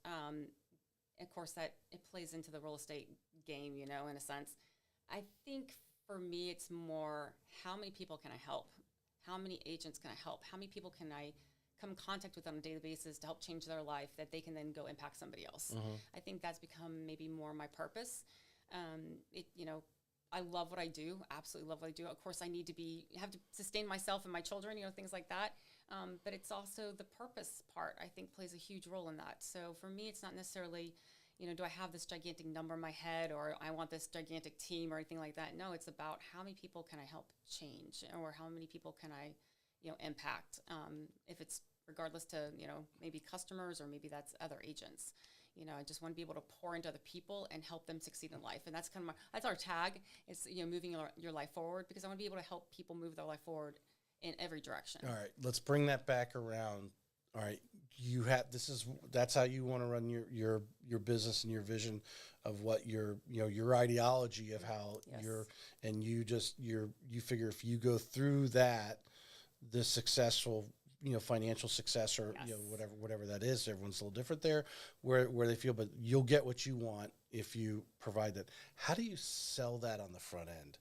Of course, that it plays into the real estate game, in a sense. I think for me, it's more how many people can I help? How many agents can I help? How many people can I come in contact with on a daily basis to help change their life that they can then go impact somebody else? I think that's become maybe more my purpose. I love what I do, absolutely love what I do. Of course, I need to have to sustain myself and my children, things like that. But it's also the purpose part, I think, plays a huge role in that. So for me, it's not necessarily, do I have this gigantic number in my head or I want this gigantic team or anything like that? No, it's about how many people can I help change or how many people can I, impact? If it's regardless to, maybe customers or maybe that's other agents. I just want to be able to pour into other people and help them succeed in life. And that's kind of that's our tag. It's, moving your life forward, because I want to be able to help people move their life forward in every direction. All right, let's bring that back around. All right, that's how you want to run your business and your vision of what your ideology of how you figure if you go through that, the successful financial success or whatever that is, everyone's a little different there where they feel, but you'll get what you want if you provide that. How do you sell that on the front end?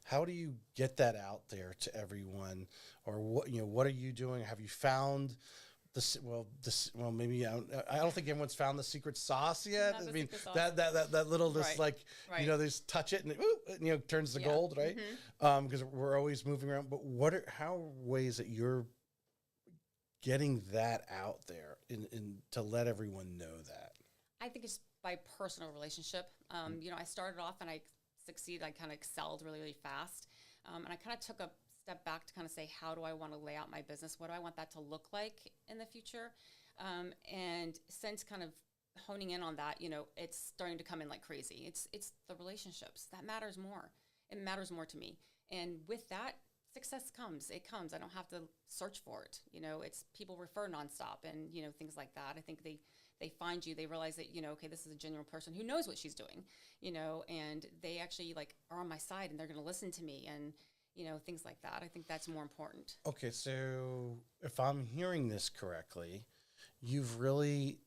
How do you get that out there to everyone? Or what are you doing? Have you found maybe I don't think everyone's found the secret sauce yet. I mean, that little they just touch it and it turns to gold, right? Because we're always moving around. But how ways that you're getting that out there and to let everyone know that? I think it's by personal relationship. I started off and I succeeded. I kind of excelled really, really fast. And I kind of took a step back to kind of say, how do I want to lay out my business? What do I want that to look like in the future? And since kind of honing in on that, it's starting to come in like crazy. It's the relationships that matters more. It matters more to me. And with that, success comes. It comes. I don't have to search for it. It's people refer nonstop and, things like that. I think they find you, they realize that, okay, this is a genuine person who knows what she's doing, and they actually are on my side and they're going to listen to me and, things like that. I think that's more important. Okay. So if I'm hearing this correctly, you've really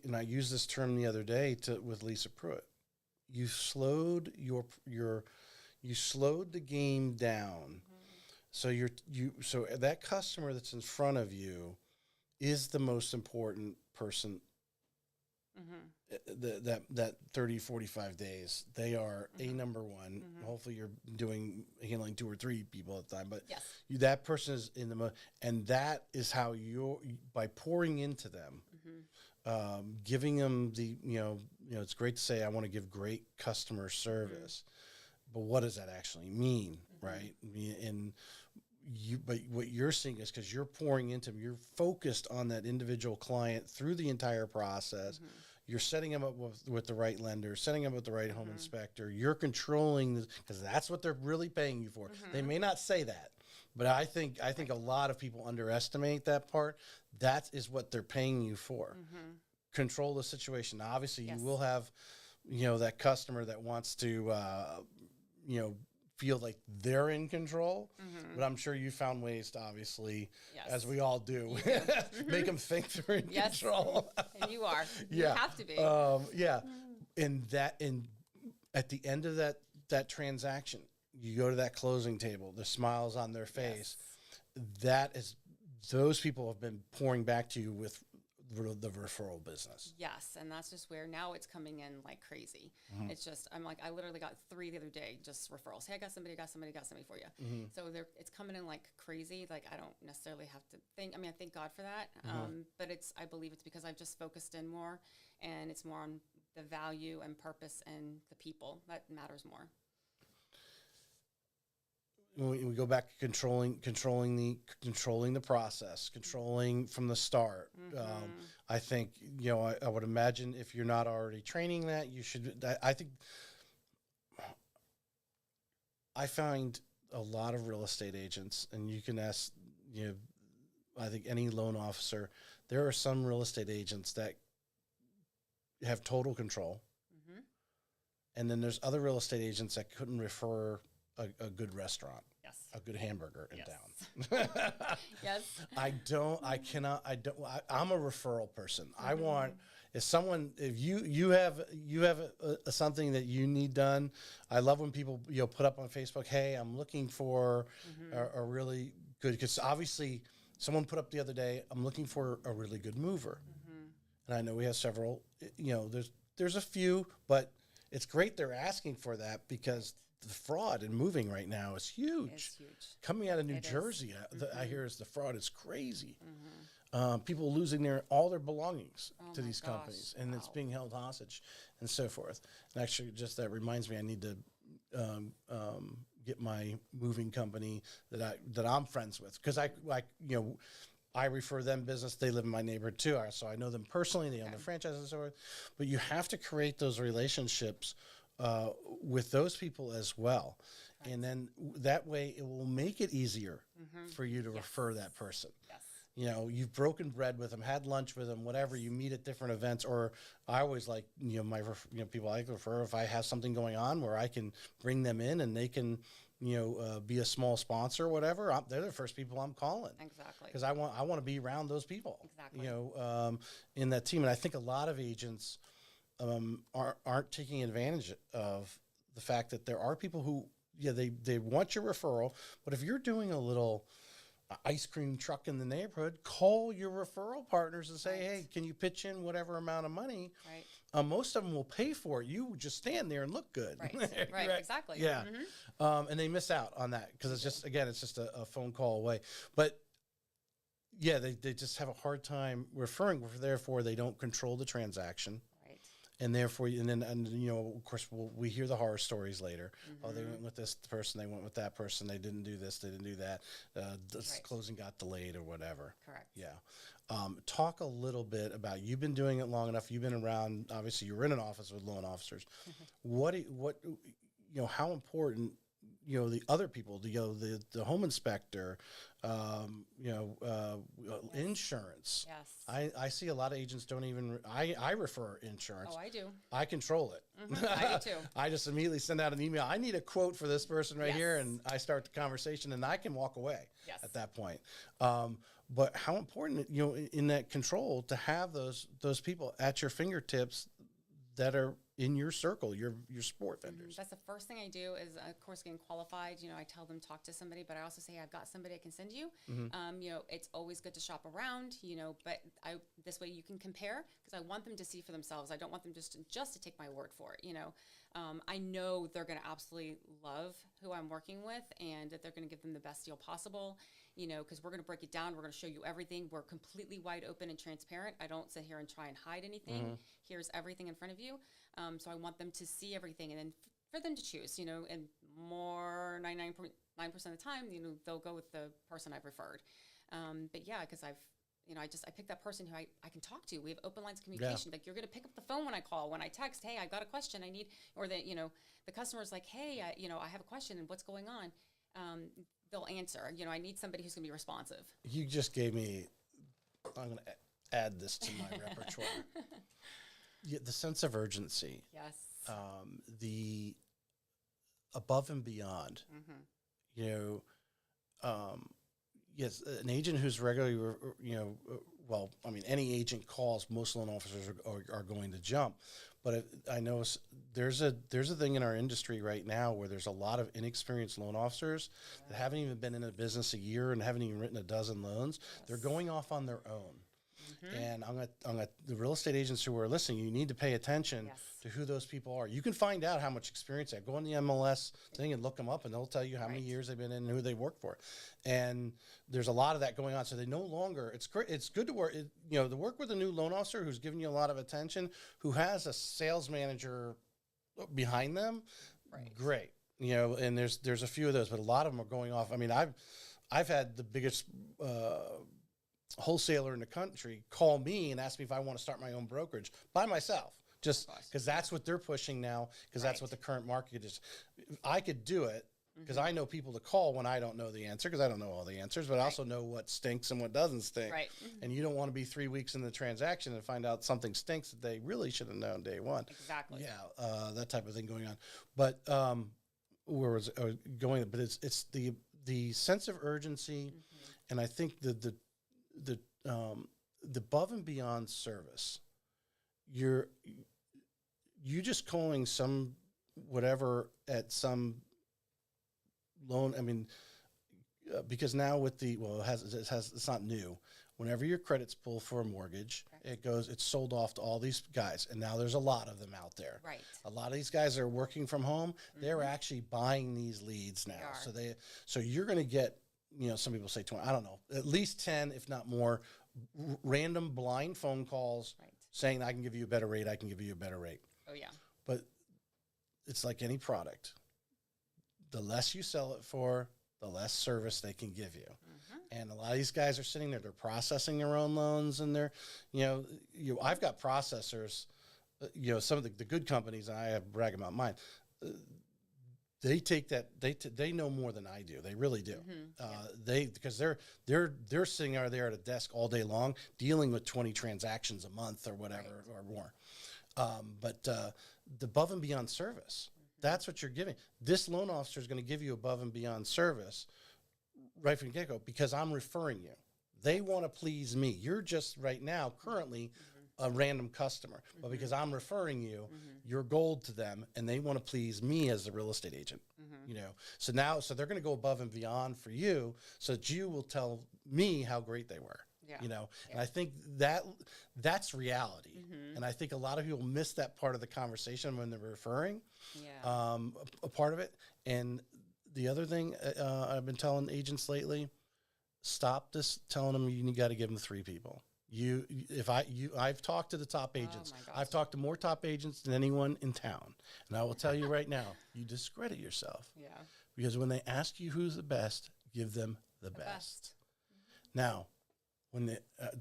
and I used this term the other day with Lisa Pruitt, you slowed the game down So so that customer that's in front of you is the most important person. That 30, 45 days, they are a number one. Hopefully you're handling 2 or 3 people at a time, but Yes. that person is in the and that is how by pouring into them, giving them it's great to say, I want to give great customer service, but what does that actually mean? Right. And but what you're seeing is, because you're pouring into them, you're focused on that individual client through the entire process. You're setting them up with the right lender, setting them up with the right home inspector. You're controlling because that's what they're really paying you for. They may not say that, but I think a lot of people underestimate that part. That is what they're paying you for. Control the situation. Now, obviously, you will have, that customer that wants to, feel like they're in control, but I'm sure you found ways to, obviously, as we all do, make them think they're in control. And you are. You have to be. And at the end of that transaction, you go to that closing table, the smiles on their face. Those people have been pouring back to you with the referral business. Yes, and that's just where now it's coming in like crazy. It's just, I literally got 3 the other day, just referrals. Hey, I got somebody for you. So it's coming in like crazy. Like, I don't necessarily have to think. I thank God for that. But I believe it's because I've just focused in more, and it's more on the value and purpose and the people that matters more. When we go back to controlling the process, controlling from the start. I think, I would imagine if you're not already training that, you should. I think I find a lot of real estate agents, and you can ask, I think any loan officer, there are some real estate agents that have total control. And then there's other real estate agents that couldn't refer a good restaurant, a good hamburger in town. I'm a referral person. I want, if you have something that you need done. I love when people, put up on Facebook, hey, I'm looking for a really good, because obviously someone put up the other day, I'm looking for a really good mover. And I know we have several, there's a few, but it's great they're asking for that, because the fraud in moving right now is huge. It's huge. Coming out of New Jersey, I hear the fraud is crazy. People losing all their belongings to these companies, and it's being held hostage and so forth. And actually, just that reminds me, I need to get my moving company that I'm friends with, because I refer them business. They live in my neighborhood too, so I know them personally. They own the franchise and so forth. But you have to create those relationships with those people as well. Right. And then that way it will make it easier for you to refer that person. Yes. You've broken bread with them, had lunch with them, whatever, you meet at different events. Or I always like, people I refer, if I have something going on where I can bring them in and they can, be a small sponsor or whatever, they're the first people I'm calling. Exactly. Because I want to be around those people. Exactly. In that team. And I think a lot of agents aren't taking advantage of the fact that there are people who, they want your referral, but if you're doing a little ice cream truck in the neighborhood, call your referral partners and say, hey, can you pitch in whatever amount of money? Right. Most of them will pay for it. You just stand there and look good. Right. Right. Exactly. Yeah. And they miss out on that because it's just, again, it's just a phone call away. But yeah, they just have a hard time referring. Therefore, they don't control the transaction. And therefore, of course, we hear the horror stories later. Oh, they went with this person, they went with that person, they didn't do this, they didn't do that. Closing got delayed or whatever. Correct. Yeah. Talk a little bit about, you've been doing it long enough. You've been around, obviously you were in an office with loan officers. How important, the other people, the home inspector, insurance. Yes. I see a lot of agents don't even, I refer insurance. Oh, I do. I control it. I do too. I just immediately send out an email. I need a quote for this person right here. And I start the conversation and I can walk away at that point. But how important, in that control to have those people at your fingertips that are in your circle, your support vendors. That's the first thing I do is, of course, getting qualified. I tell them talk to somebody, but I also say I've got somebody I can send you. It's always good to shop around, but this way you can compare, because I want them to see for themselves. I don't want them just to take my word for it. I know they're going to absolutely love who I'm working with, and that they're going to give them the best deal possible. Because we're going to break it down. We're going to show you everything. We're completely wide open and transparent. I don't sit here and try and hide anything. Here's everything in front of you. So I want them to see everything, and then for them to choose, and more 99.9% of the time, they'll go with the person I've referred. But yeah, because I pick that person who I can talk to. We have open lines of communication. Yeah. Like, you're going to pick up the phone when I call, when I text, hey, I've got a question I need, or that, the customer's like, hey, I have a question and what's going on. They'll answer. I need somebody who's going to be responsive. You just gave me, I'm going to add this to my repertoire. Yeah, the sense of urgency. Yes. The above and beyond. Yes, an agent who's regularly, any agent calls, most loan officers are going to jump. But I know there's a thing in our industry right now where there's a lot of inexperienced loan officers that haven't even been in a business a year and haven't even written a dozen loans. Yes. They're going off on their own. And the real estate agents who are listening, you need to pay attention to who those people are. You can find out how much experience they have. Go on the MLS thing and look them up, and they'll tell you how many years they've been in and who they work for. And there's a lot of that going on. So they no longer, it's great. It's good to work, to work with a new loan officer who's giving you a lot of attention, who has a sales manager behind them. Right. Great. And there's a few of those, but a lot of them are going off. I mean, I've had the biggest, wholesaler in the country call me and ask me if I want to start my own brokerage by myself, just because that's what they're pushing now, because that's what the current market is. I could do it because I know people to call when I don't know the answer, because I don't know all the answers, but I also know what stinks and what doesn't stink. Right. And you don't want to be 3 weeks in the transaction and find out something stinks that they really should have known day one. Exactly. Yeah, that type of thing going on. But where was I going? But it's the sense of urgency, and I think the above and beyond service. You just calling some whatever at some loan. I mean, because now with it's not new. Whenever your credit's pulled for a mortgage, it's sold off to all these guys, and now there's a lot of them out there. Right. A lot of these guys are working from home. They're actually buying these leads now. So you're going to get, some people say 20, I don't know, at least 10, if not more, random blind phone calls saying, I can give you a better rate. I can give you a better rate. Oh, yeah. But it's like any product. The less you sell it for, the less service they can give you. And a lot of these guys are sitting there, they're processing their own loans, and they're, I've got processors, some of the good companies, and I have brag about mine, they take that, they know more than I do. They really do. Because they're sitting out there at a desk all day long dealing with 20 transactions a month or whatever or more. But the above and beyond service, that's what you're giving. This loan officer is going to give you above and beyond service right from the get-go because I'm referring you. They want to please me. You're just right now currently a random customer, but because I'm referring you, you're gold to them, and they want to please me as the real estate agent. So they're going to go above and beyond for you, so that you will tell me how great they were. And I think that's reality. And I think a lot of people miss that part of the conversation when they're referring a part of it. And the other thing I've been telling agents lately, stop this telling them you got to give them 3 people. I've talked to the top agents. I've talked to more top agents than anyone in town. And I will tell you right now, you discredit yourself. Because when they ask you who's the best, give them the best. Now,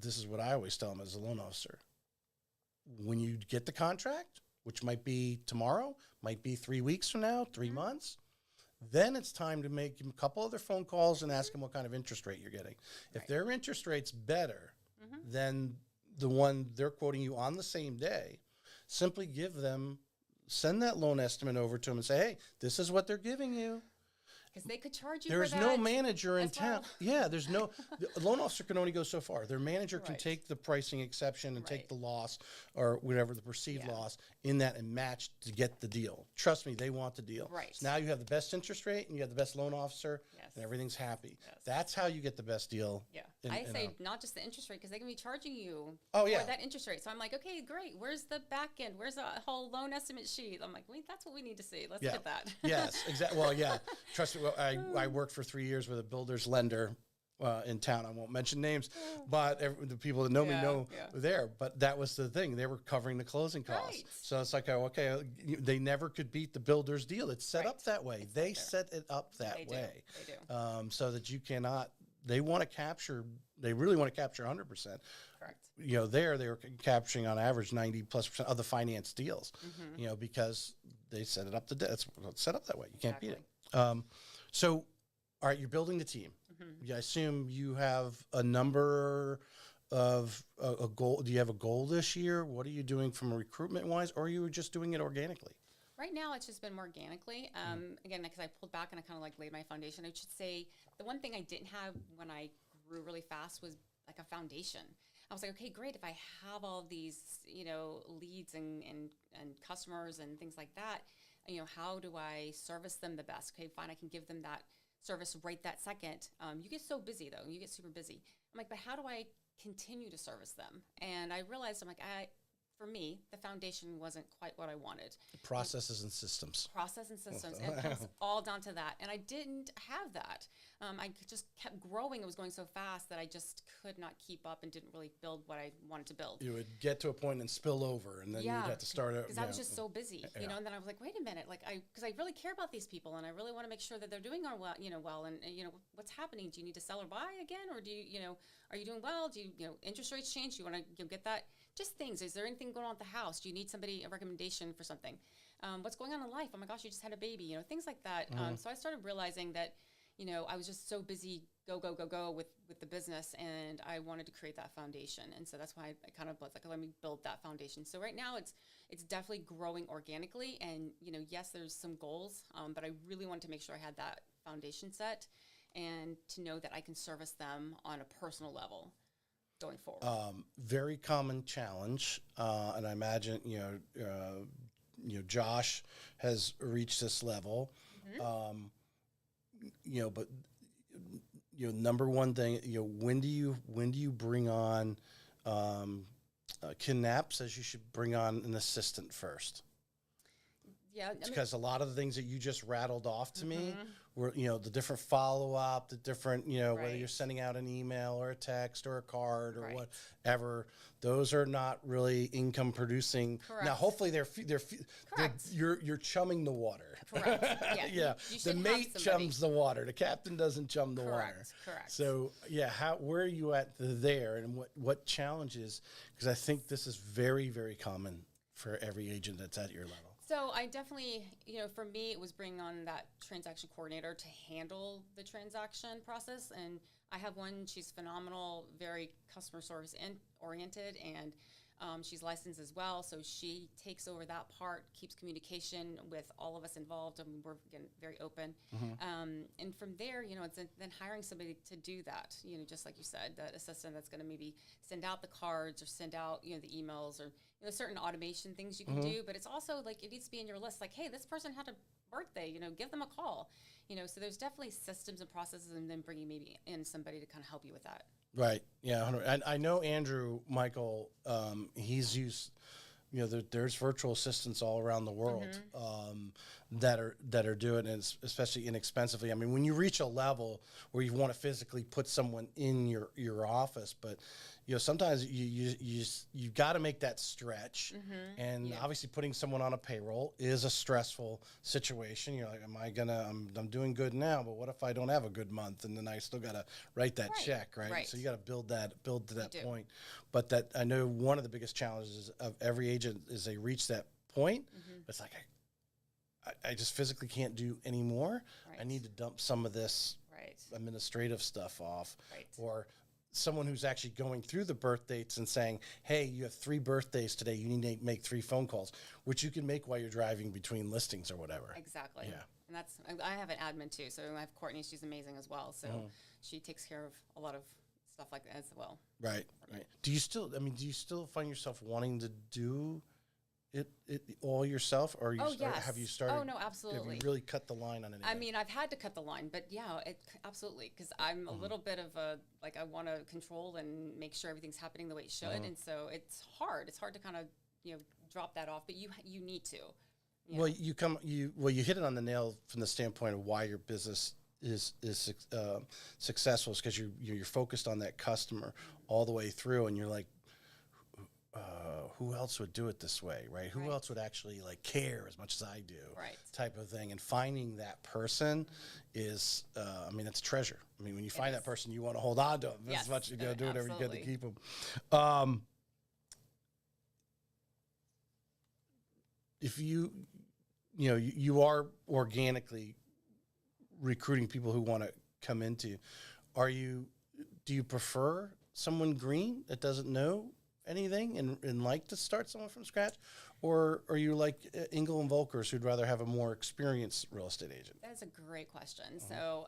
this is what I always tell them as a loan officer. When you get the contract, which might be tomorrow, might be 3 weeks from now, 3 months, then it's time to make a couple other phone calls and ask them what kind of interest rate you're getting. If their interest rate's better than the one they're quoting you on the same day, simply send that loan estimate over to them and say, hey, this is what they're giving you. Because they could charge you There's for that. no manager in as well. town. Yeah, there's no, the loan officer can only go so far. Their manager can Right. take the pricing exception and take Right. the loss or whatever the perceived Yeah. loss in that and match to get the deal. Trust me, they want the deal. Right. So now you have the best interest rate and you have the best loan officer Yes. and everything's happy. Yes. That's how you get the best deal. Yeah. in- I in say a- not just the interest rate, because they can be charging you Oh, for yeah. that interest rate. So I'm like, okay, great. Where's the back end? Where's the whole loan estimate sheet? I'm like, wait, that's what we need to see. Let's Yeah. get that. Yes, exactly. Well, yeah. Trust me. Well, I worked for 3 years with a builder's lender in town. I won't mention names, but the people that know me Yeah, know yeah. there. But that was the thing; they were covering the closing costs. Right. So it's like, oh, okay, they never could beat the builder's deal. It's set Right. up that way. They set it up that They do. way, They do. so that you cannot. They want to capture. They really want to capture 100%. Correct. You know, they were capturing on average 90+% of the finance deals. Mm-hmm. You know, because they set it up it's set up that way. You can't beat it. Exactly. So, all right, you're building the team. Mm-hmm. Yeah, I assume you have a number of a goal. Do you have a goal this year? What are you doing from a recruitment wise, or are you just doing it organically? Right now, it's just been more organically. Again, because I pulled back and I kind of like laid my foundation. I should say the one thing I didn't have when I grew really fast was like a foundation. I was like, okay, great. If I have all these, leads and customers and things like that, how do I service them the best? Okay, fine. I can give them that service right that second. You get so busy though. You get super busy. I'm like, but how do I continue to service them? And I realized for me, the foundation wasn't quite what I wanted. Processes and systems. Process and systems, and it comes all down to that. And I didn't have that. I just kept growing. It was going so fast that I just could not keep up and didn't really build what I wanted to build. You would get to a point and spill over, and then you'd have to start out. Because I was just so busy, and then I was like, wait a minute, because I really care about these people, and I really want to make sure that they're doing well, and what's happening? Do you need to sell or buy again, or do you, are you doing well? Do you, interest rates change? Do you want to get that? Just things. Is there anything going on at the house? Do you need a recommendation for something? What's going on in life? Oh my gosh, you just had a baby, things like that. So I started realizing that, I was just so busy, go with the business, and I wanted to create that foundation. And so that's why I kind of was like, let me build that foundation. So right now it's definitely growing organically, and yes, there's some goals, but I really wanted to make sure I had that foundation set and to know that I can service them on a personal level going forward. Very common challenge, and I imagine Josh has reached this level. But number one thing, when do you bring on Kidnap says you should bring on an assistant first. Yeah, Because a lot of the things that you just rattled off to me were, the different follow-up, the different, whether Right. you're sending out an email or a text or a card or Right. whatever, those are not really income producing. Correct. Now, hopefully Correct. you're chumming the water. Correct. Yeah. Yeah. You The should have mate somebody- chums the water. The captain doesn't chum the water. Correct. Correct. So yeah, where are you at there, and what challenges? Because I think this is very, very common for every agent that's at your level. So I definitely, for me, it was bringing on that transaction coordinator to handle the transaction process. And I have one, she's phenomenal, very customer service oriented, and she's licensed as well. So she takes over that part, keeps communication with all of us involved, and we're getting very open. And from there, it's then hiring somebody to do that, just like you said, that assistant that's going to maybe send out the cards or send out, the emails or, certain automation things you can do. But it's also like, it needs to be in your list. Like, hey, this person had a birthday, give them a call, so there's definitely systems and processes, and then bringing maybe in somebody to kind of help you with that. Right. Yeah. 100. And I know Andrew Michael. He's used. There's virtual assistants all around the world that are doing it, especially inexpensively. I mean, when you reach a level where you want to physically put someone in your office, but sometimes you got to make that stretch, and obviously putting someone on a payroll is a stressful situation. You're like, I'm doing good now, but what if I don't have a good month, and then I still got to write that check, right? So you got to build to that point. But that, I know one of the biggest challenges of every agent is they reach that point. It's like, I just physically can't do anymore. I need to dump some of this administrative stuff off, or someone who's actually going through the birth dates and saying, hey, you have 3 birthdays today. You need to make 3 phone calls, which you can make while you're driving between listings or whatever. Exactly. Yeah. And I have an admin too. So I have Courtney. She's amazing as well. So she takes care of a lot of stuff like that as well. Right. Do you still find yourself wanting to do it all yourself, or have you started? Oh, no, absolutely. Have you really cut the line on anything? I mean, I've had to cut the line, but yeah, absolutely, because I'm a little bit of I want to control and make sure everything's happening the way it should, and so it's hard. It's hard to kind of drop that off, but you need to. Well, you hit it on the nail from the standpoint of why your business is successful, is because you're focused on that customer all the way through, and you're like, who else would do it this way, right? Who else would actually care as much as I do, right? Type of thing. And finding that person is, it's treasure. I mean, when you find that person, you want to hold on to them as much. You got to do whatever you can to keep them. If you are organically recruiting people who want to come into, do you prefer someone green that doesn't know anything and like to start someone from scratch, or are you like Engel and Volkers who'd rather have a more experienced real estate agent? That's a great question. So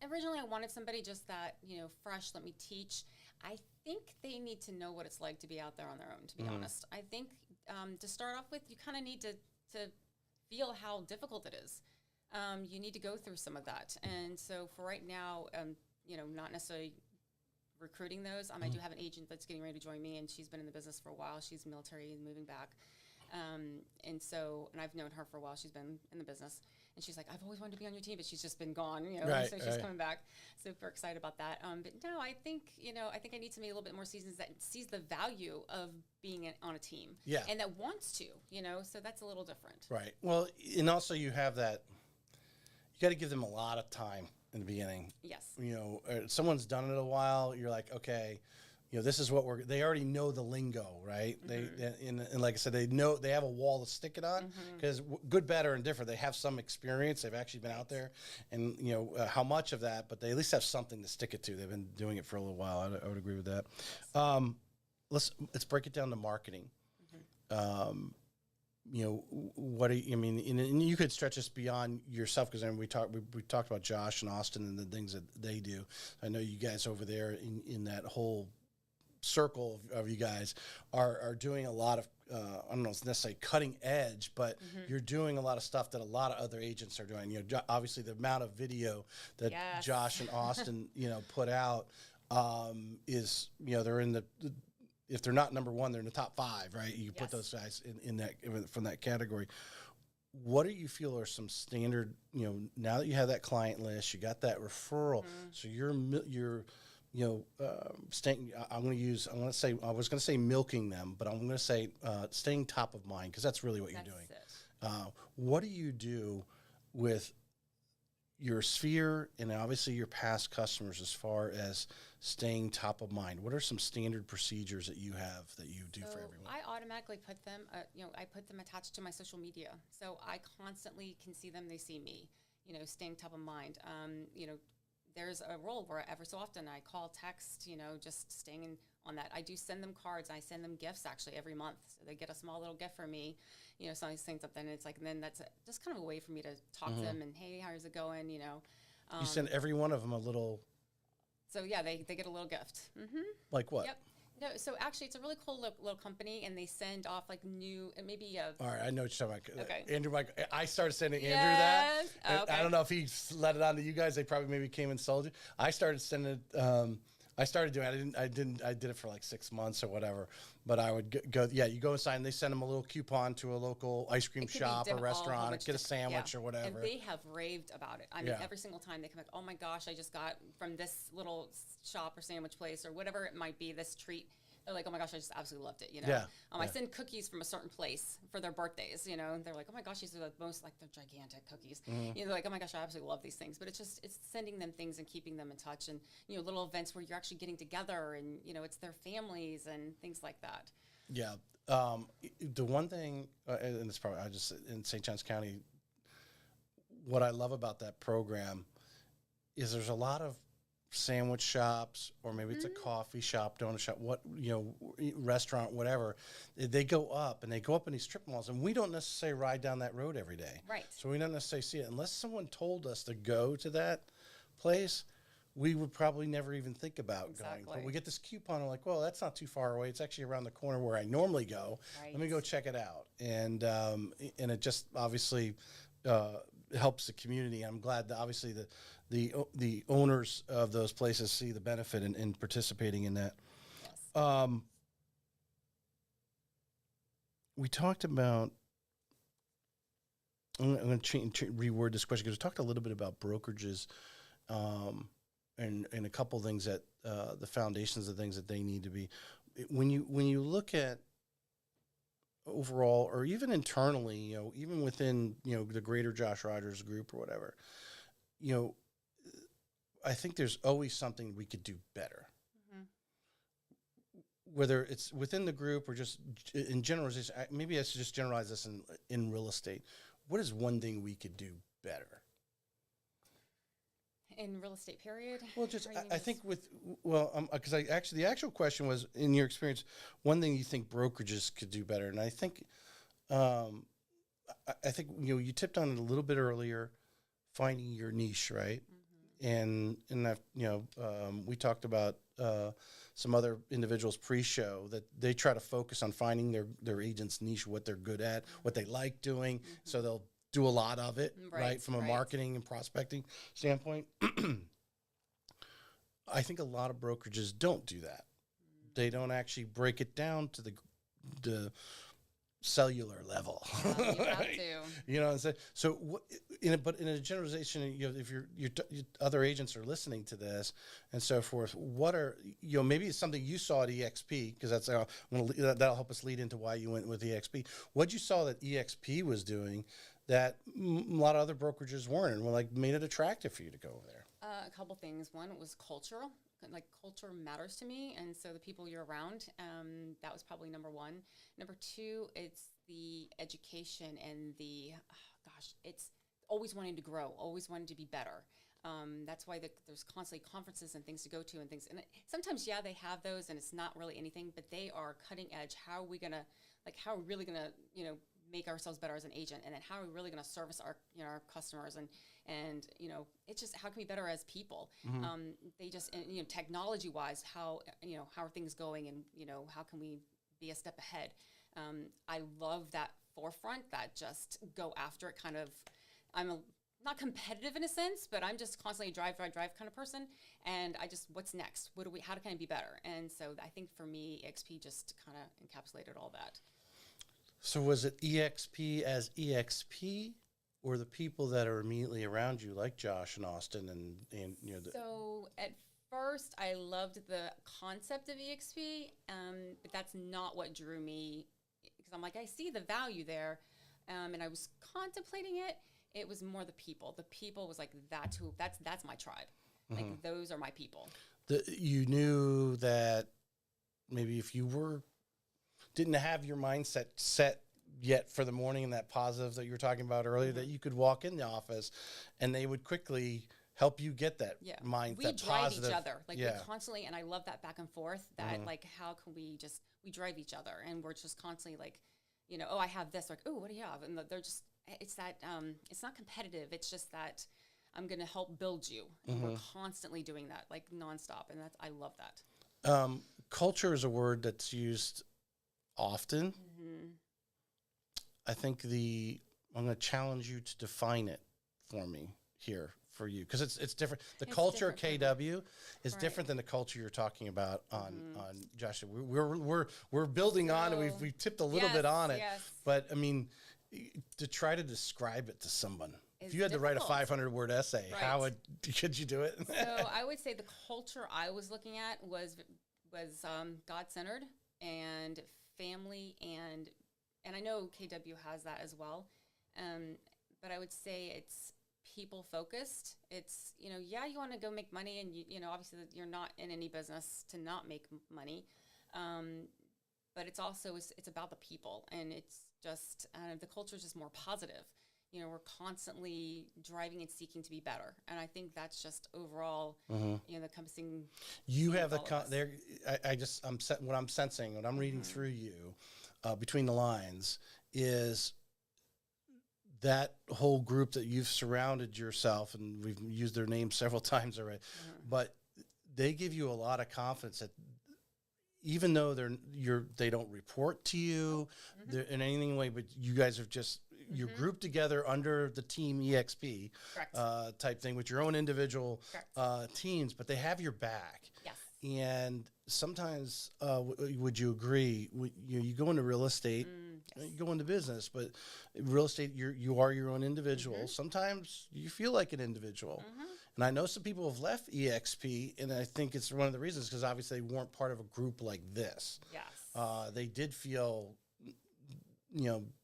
originally I wanted somebody just that, fresh, let me teach. I think they need to know what it's like to be out there on their own, to be honest. I think to start off with, you kind of need to feel how difficult it is. You need to go through some of that. And so for right now, not necessarily recruiting those. I do have an agent that's getting ready to join me, and she's been in the business for a while. She's military and moving back. And I've known her for a while. She's been in the business. And she's like, I've always wanted to be on your team, but she's just been gone, so she's coming back. Super excited about that. But no, I think I need somebody a little bit more seasons that sees the value of being on a team. Yeah. And that wants to, so that's a little different. Right. Well, and also you have that, you got to give them a lot of time in the beginning. Yes. Someone's done it a while. You're like, okay, this is what they already know the lingo, right? And like I said, they have a wall to stick it on, because good, better, and different. They have some experience. They've actually been out there, and how much of that, but they at least have something to stick it to. They've been doing it for a little while. I would agree with that. Let's break it down to marketing. What do you, and you could stretch this beyond yourself, because we talked about Josh and Austin and the things that they do. I know you guys over there in that whole circle of you guys are doing a lot of I don't know if it's necessarily cutting edge, but you're doing a lot of stuff that a lot of other agents are doing. Obviously the amount of video that Josh and Austin put out is they're in the if they're not number 1, they're in the top 5, right? You put those guys in that from that category. What do you feel are some standard? Now that you have that client list, you got that referral, so you're staying. I was going to say milking them, but I'm going to say staying top of mind, because that's really what you're doing. What do you do with your sphere and obviously your past customers as far as staying top of mind? What are some standard procedures that you have that you do for everyone? I automatically put them, I put them attached to my social media. So I constantly can see them, they see me, staying top of mind. There's a role where every so often I call, text, just staying on that. I do send them cards. I send them gifts actually every month. So they get a small little gift from me, some of these things up there. And it's like, and then that's just kind of a way for me to talk to them and, hey, how's it going? You send every one of them a little. So yeah, they get a little gift. Like what? Yep. No, so actually, it's a really cool little company, and they send off new, maybe. All right, I know what you're talking about. Okay. Andrew, I started sending Andrew that. Okay. I don't know if he let it on to you guys. They probably maybe came and sold you. I started sending it. I started doing it. I did it for like 6 months or whatever. But I would go. Yeah, you go inside and they send them a little coupon to a local ice cream shop or restaurant, get a sandwich or whatever. And they have raved about it. I mean, every single time they come back, oh my gosh, I just got from this little shop or sandwich place or whatever it might be, this treat. They're like, oh my gosh, I just absolutely loved it. I send cookies from a certain place for their birthdays. They're like, oh my gosh, these are the most they're gigantic cookies. They're like, oh my gosh, I absolutely love these things. But it's sending them things and keeping them in touch, and little events where you're actually getting together, and it's their families and things like that. Yeah, the one thing, and it's probably in St. Johns County. What I love about that program is there's a lot of sandwich shops, or maybe it's a coffee shop, donut shop, restaurant, whatever. They go up, and they go up in these strip malls, and we don't necessarily ride down that road every day. Right. So we don't necessarily see it. Unless someone told us to go to that place, we would probably never even think about going. But we get this coupon, and we're like, well, that's not too far away. It's actually around the corner where I normally go. Right. Let me go check it out. And it just obviously helps the community. I'm glad that obviously the owners of those places see the benefit in participating in that. Yes. We talked about, I'm going to reword this question, because we talked a little bit about brokerages and a couple things that the foundations of things that they need to be. When you look at overall, or even internally, even within, the greater Josh Rogers group or whatever, I think there's always something we could do better. Whether it's within the group or just in generalization, maybe I should just generalize this in real estate. What is one thing we could do better? In real estate, period? Well, I think because the actual question was, in your experience, one thing you think brokerages could do better. And I think, you tipped on it a little bit earlier, finding your niche, right? And that, we talked about some other individuals pre-show that they try to focus on finding their agent's niche, what they're good at, what they like doing. So they'll do a lot of it, right? From a marketing and prospecting standpoint. I think a lot of brokerages don't do that. They don't actually break it down to the cellular level. You have to. You know what I'm saying? So, but in a generalization, if your other agents are listening to this and so forth, what are, maybe it's something you saw at eXp, because that'll help us lead into why you went with eXp. What you saw that eXp was doing that a lot of other brokerages weren't, and made it attractive for you to go over there? A couple things. One was cultural. Culture matters to me, and so the people you're around, that was probably number one. Number two, it's the education and it's always wanting to grow, always wanting to be better. That's why there's constantly conferences and things to go to and things. And sometimes, they have those, and it's not really anything, but they are cutting edge. How are we really gonna, make ourselves better as an agent, and then how are we really going to service our customers, and it's just how can we be better as people. They just, technology wise, how are things going, and how can we be a step ahead. I love that forefront, that just go after it kind of. I'm not competitive in a sense, but I'm just constantly drive kind of person, and I just, what's next, how can I be better? And so I think for me, EXP just kind of encapsulated all that. So was it EXP as EXP, or the people that are immediately around you, like Josh and Austin, and So at first, I loved the concept of EXP, but that's not what drew me, because I'm like, I see the value there, and I was contemplating it. It was more the people. The people was like, that's my tribe. Like, those are my people. You knew that maybe if you didn't have your mindset set yet for the morning, and that positive that you were talking about earlier, that you could walk in the office and they would quickly help you get that mindset. We drive positive. each other. We constantly, and I love that back and forth, that how can we drive each other, and we're just constantly oh, I have this, oh, what do you have? And they're just, it's that, it's not competitive. It's just that I'm going to help build you. And we're constantly doing that, nonstop. And I love that. Culture is a word that's used often. I think I'm going to challenge you to define it for me here for you, because it's different. The culture of KW is different than the culture you're talking about on Joshua. We're building on, and we've tipped a little bit on it, but I mean, to try to describe it to someone. If you had to write a 500-word essay, how could you do it? So I would say the culture I was looking at was God-centered and family, and I know KW has that as well. But I would say it's people-focused. It's, you want to go make money, and, obviously you're not in any business to not make money. But it's also, it's about the people, and it's just, the culture is just more positive. we're constantly driving and seeking to be better. And I think that's just overall, the encompassing. You have the what I'm sensing, what I'm reading through you, between the lines, is that whole group that you've surrounded yourself, and we've used their names several times already, but they give you a lot of confidence that even though they don't report to you in any way, but you guys are just you're grouped together under the team eXp type thing with your own individual teams, but they have your back. Yes. And sometimes, would you agree? You go into real estate, you go into business, but real estate, you are your own individual. Sometimes you feel like an individual. And I know some people have left eXp, and I think it's one of the reasons because obviously they weren't part of a group like this. Yes. They did feel,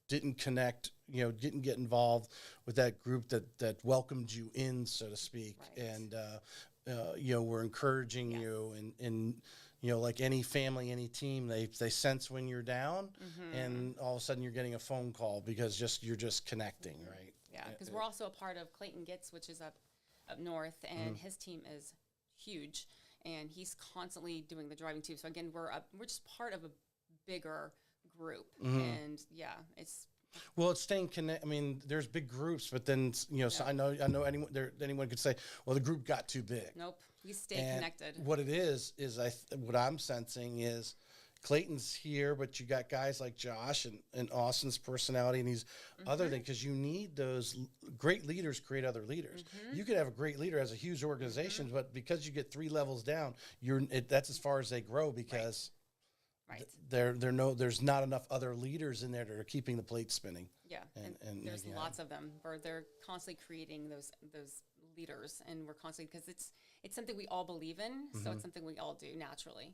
didn't connect, didn't get involved with that group that welcomed you in, so to speak, and we're encouraging you, and like any family, any team, they sense when you're down, and all of a sudden you're getting a phone call because you're just connecting, right? Yeah, because we're also a part of Clayton Gitz, which is up north, and his team is huge, and he's constantly doing the driving too. So again, we're just part of a bigger group, and it's. Well, it's staying connected. I mean, there's big groups, but then so I know anyone could say, well, the group got too big. Nope, we stay connected. What it is what I'm sensing is Clayton's here, but you got guys like Josh and Austin's personality and these other things, because you need those great leaders create other leaders. You could have a great leader as a huge organization, but because you get 3 levels down, that's as far as they grow because. Right. There's not enough other leaders in there that are keeping the plate spinning. Yeah, and there's lots of them where they're constantly creating those leaders, and we're constantly, because it's something we all believe in, so it's something we all do naturally,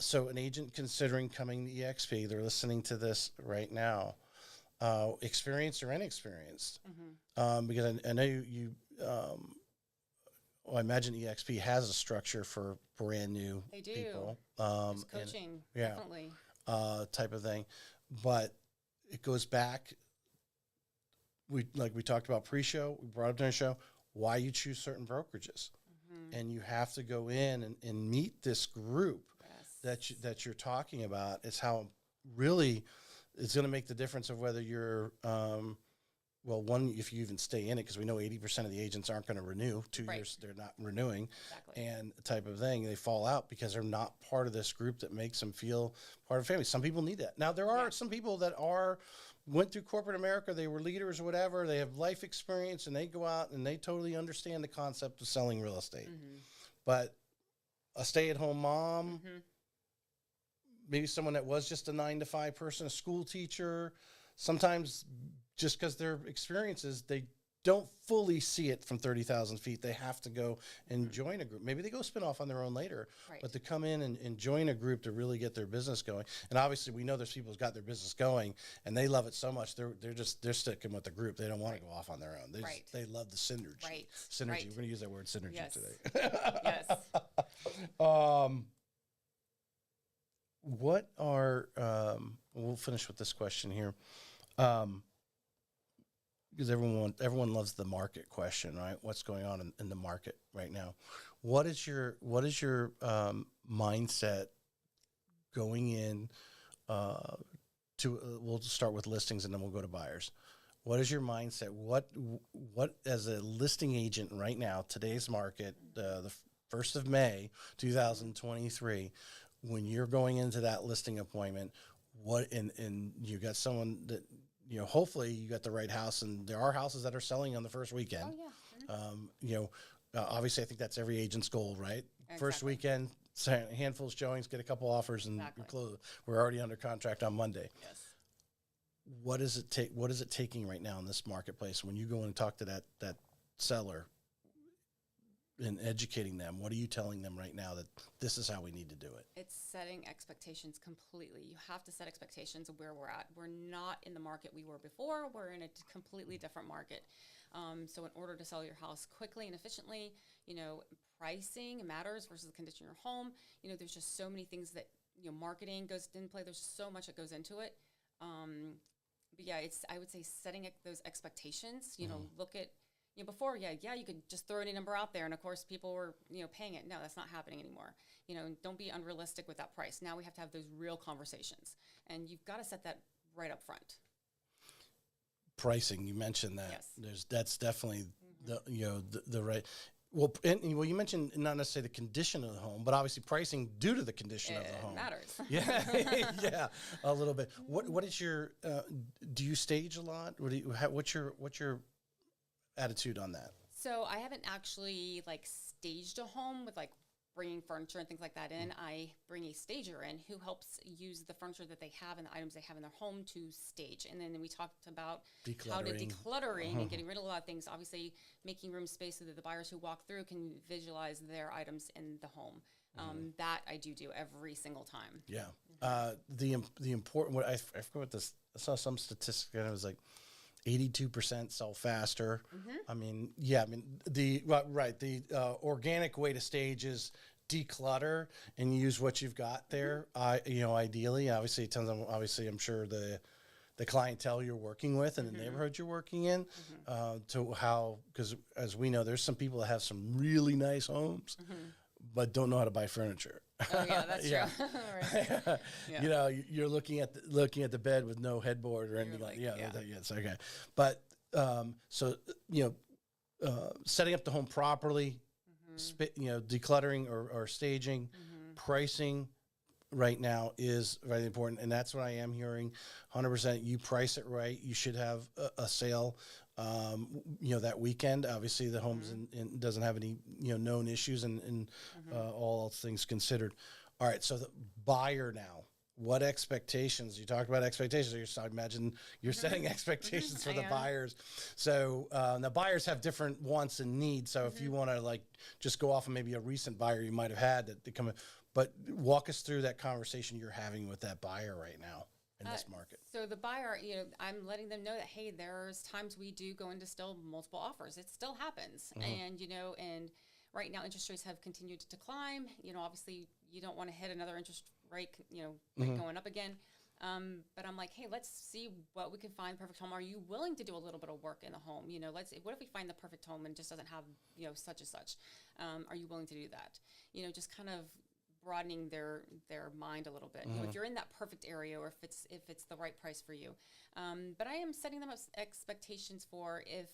So an agent considering coming to eXp, they're listening to this right now, experienced or inexperienced, because I know you. I imagine eXp has a structure for brand new people. There's coaching, definitely. Type of thing. But it goes back, we talked about pre-show, we brought up during the show, why you choose certain brokerages. And you have to go in and meet this group that you're talking about. It's how really it's going to make the difference of whether you're if you even stay in it, because we know 80% of the agents aren't going to renew. 2 years, they're not renewing, and type of thing. They fall out because they're not part of this group that makes them feel part of the family. Some people need that. Now, there are some people that went through corporate America, they were leaders or whatever, they have life experience, and they go out and they totally understand the concept of selling real estate. But a stay-at-home mom, maybe someone that was just a 9-to-5 person, a school teacher, sometimes just because their experiences, they don't fully see it from 30,000 feet. They have to go and join a group. Maybe they go spin off on their own later, but to come in and join a group to really get their business going. And obviously we know there's people who's got their business going and they love it so much. They're sticking with the group. They don't want to go off on their own. They love the synergy. Synergy. We're going to use that word synergy today. What are, we'll finish with this question here. Because everyone loves the market question, right? What's going on in the market right now? What is your mindset going in we'll start with listings and then we'll go to buyers. What is your mindset? What as a listing agent right now, today's market, the 1st of May, 2023, when you're going into that listing appointment, and you got someone that, hopefully you got the right house, and there are houses that are selling on the first weekend. Obviously I think that's every agent's goal, right? Exactly. First weekend, a handful of showings, get a couple offers, and we're already under contract on Monday. Yes. What is it taking right now in this marketplace when you go and talk to that seller and educating them? What are you telling them right now that this is how we need to do it? It's setting expectations completely. You have to set expectations of where we're at. We're not in the market we were before. We're in a completely different market. So in order to sell your house quickly and efficiently, pricing matters versus the condition of your home. There's just so many things that, marketing goes into play. There's so much that goes into it. But yeah, I would say setting those expectations, look at, before, you could just throw any number out there. And of course people were, paying it. No, that's not happening anymore. Don't be unrealistic with that price. Now we have to have those real conversations, and you've got to set that right up front. Pricing, you mentioned that. Yes. That's definitely the right. Well, you mentioned not necessarily the condition of the home, but obviously pricing due to the condition of the home. It matters. Yeah, yeah, a little bit. What is your? Do you stage a lot? What's your attitude on that? So I haven't actually staged a home with bringing furniture and things like that in. I bring a stager in who helps use the furniture that they have and the items they have in their home to stage. And then we talked about how to decluttering and getting rid of a lot of things. Obviously, making room space so that the buyers who walk through can visualize their items in the home. That I do every single time. Yeah. The important, I forgot what this, I saw some statistic and it was 82% sell faster. I mean, the organic way to stage is declutter and use what you've got there. Ideally, obviously, it depends on, I'm sure the clientele you're working with and the neighborhood you're working in, to how, because as we know, there's some people that have some really nice homes, but don't know how to buy furniture. Oh yeah, that's true. Right. Yeah. You're looking at the bed with no headboard or anything it's okay. But setting up the home properly, decluttering or staging, pricing right now is very important, and that's what I am hearing. 100%. You price it right. You should have a sale. That weekend, obviously the home's in doesn't have any, known issues and all things considered. All right. So the buyer now, what expectations? You talked about expectations. I imagine you're setting expectations for the buyers. So the buyers have different wants and needs. So if you want to just go off of maybe a recent buyer you might have had that come in, but walk us through that conversation you're having with that buyer right now in this market. So the buyer, I'm letting them know that, hey, there's times we do go into still multiple offers. It still happens. And, and right now interest rates have continued to climb. Obviously you don't want to hit another interest rate, rate going up again. But I'm like, hey, let's see what we can find perfect home. Are you willing to do a little bit of work in the home? What if we find the perfect home and it just doesn't have, such and such? Are you willing to do that? Just kind of broadening their mind a little bit. If you're in that perfect area, or if it's the right price for you. But I am setting them up expectations for if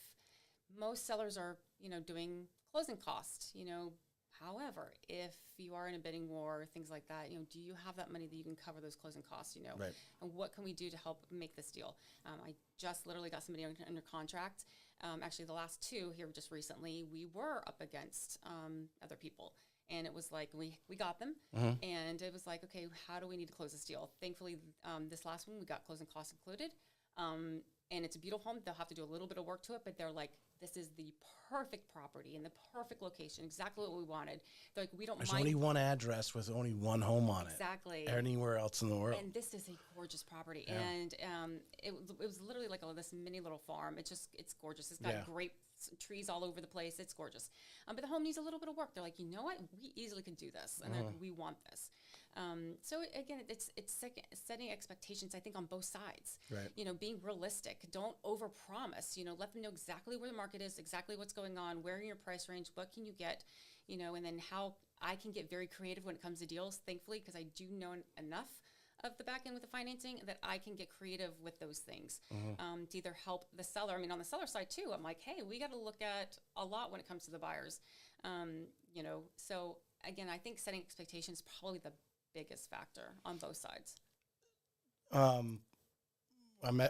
most sellers are, doing closing costs, however, if you are in a bidding war, things like that, do you have that money that you can cover those closing costs, Right. And what can we do to help make this deal? I just literally got somebody under contract. Actually the last two here just recently, we were up against other people. And it was we got them, and it was okay, how do we need to close this deal? Thankfully, this last one, we got closing costs included. And it's a beautiful home. They'll have to do a little bit of work to it, but they're this is the perfect property in the perfect location, exactly what we wanted. They're we don't There's mind. only one address with only one home on it. Exactly. Anywhere else in the world. And this is a gorgeous property. Yeah. And it was literally this mini little farm. It's gorgeous. It's got great trees all over the place. It's gorgeous. But the home needs a little bit of work. They're you know what? We easily could do this. And we want this. So again, it's setting expectations, I think, on both sides. Right. Being realistic. Don't overpromise. Let them know exactly where the market is, exactly what's going on, where in your price range, what can you get, and then how I can get very creative when it comes to deals, thankfully, because I do know enough of the back end with the financing that I can get creative with those things to either help the seller. I mean, on the seller side too, I'm hey, we got to look at a lot when it comes to the buyers. So again, I think setting expectations is probably the biggest factor on both sides.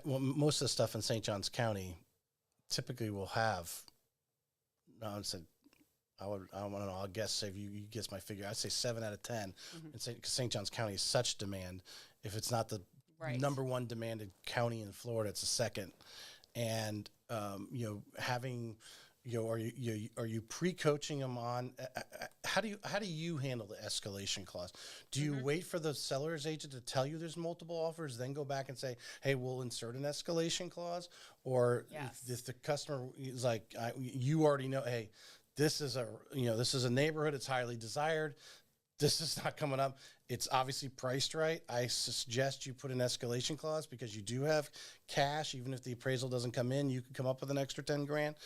Most of the stuff in St. Johns County typically will have. I'll guess if you guess my figure. I'd say 7 out of 10. Because St. Johns County is such demand. If it's not the number one demanded county in Florida, it's the second. And having. Are you pre-coaching them on? How do you handle the escalation clause? Do you wait for the seller's agent to tell you there's multiple offers, then go back and say, "Hey, we'll insert an escalation clause"? Or if the customer is you already know, "Hey, this is a neighborhood; it's highly desired. this is not coming up. It's obviously priced right. I suggest you put an escalation clause because you do have cash. Even if the appraisal doesn't come in, you could come up with an extra 10 grand.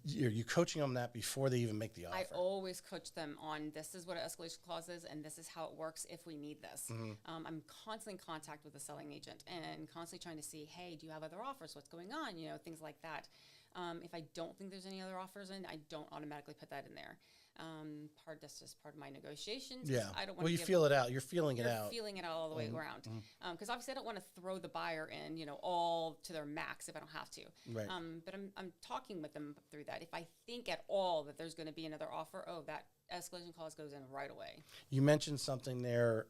You're coaching them that before they even make the offer. I always coach them on this is what an escalation clause is, and this is how it works if we need this. I'm constantly in contact with the selling agent and constantly trying to see, hey, do you have other offers? What's going on? You know, things like that. If I don't think there's any other offers in, I don't automatically put that in there. That's just part of my negotiations. Yeah. I don't want. Well, you feel it out. You're feeling it out. Feeling it out all the way around. Because obviously, I don't want to throw the buyer in, you know, all to their max if I don't have to. Right. But I'm talking with them through that. If I think at all that there's going to be another offer, that escalation clause goes in right away. You mentioned something there.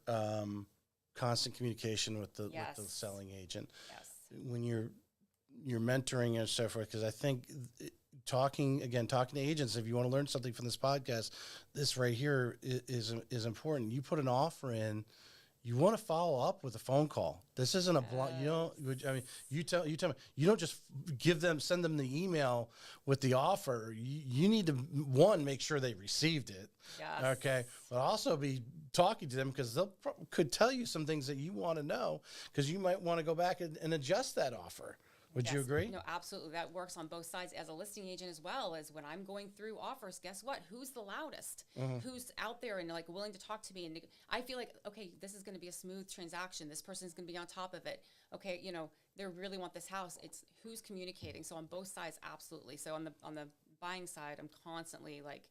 Constant communication with the selling agent. Yes. When you're mentoring and so forth, because I think talking to agents, if you want to learn something from this podcast, this right here is important. You put an offer in, you want to follow up with a phone call. This isn't a blind, you tell me, you don't just send them the email with the offer. You need to, one, make sure they received it. Yes. Okay. But also be talking to them because could tell you some things that you want to know because you might want to go back and adjust that offer. Would you agree? No, absolutely. That works on both sides as a listing agent as well as when I'm going through offers. Guess what? Who's the loudest? Who's out there and like willing to talk to me? And I feel like, okay, this is going to be a smooth transaction. This person's going to be on top of it. Okay, you know, they really want this house. It's who's communicating. So on both sides, absolutely. So on the buying side, I'm constantly like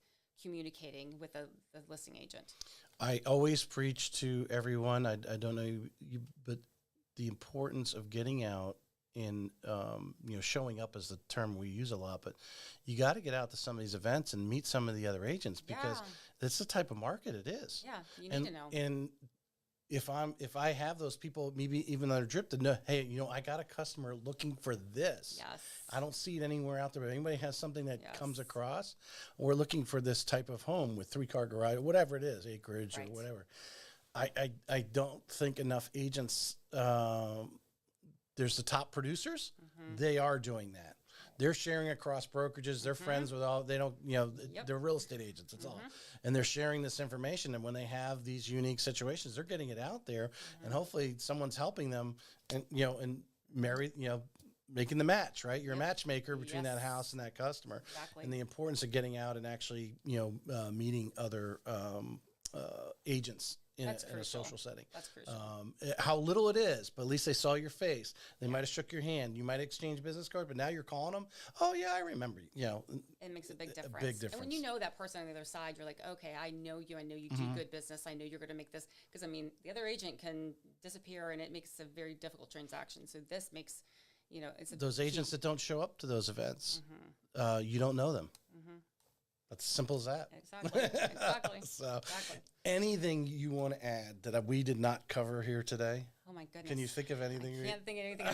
communicating with the listing agent. I always preach to everyone. I don't know you, but the importance of getting out. In showing up is the term we use a lot, but you got to get out to some of these events and meet some of the other agents because that's the type of market it is. Yeah, you need to know. And if I have those people, maybe even on a drip, to know, hey, I got a customer looking for this. Yes. I don't see it anywhere out there. But anybody has something that comes across, we're looking for this type of home with 3-car garage, whatever it is, acreage or whatever. I don't think enough agents. There's the top producers. They are doing that. They're sharing across brokerages. They're friends with all. They don't, they're real estate agents. That's all. And they're sharing this information. And when they have these unique situations, they're getting it out there. And hopefully someone's helping them and, making the match, right? You're a matchmaker between that house and that customer. Exactly. And the importance of getting out and actually, meeting other agents. In a social setting. That's crucial. How little it is, but at least they saw your face. They might have shook your hand. You might exchange business cards, but now you're calling them. Oh, yeah, I remember you. It makes a big difference. A big difference. And when you know that person on the other side, you're like, okay, I know you. I know you do good business. I know you're going to make this. Because, the other agent can disappear, and it makes a very difficult transaction. So this makes, it's those agents that don't show up to those events, you don't know them. That's simple as that. Exactly. Anything you want to add that we did not cover here today? Oh my goodness. Can you think of anything? I can't think of anything. I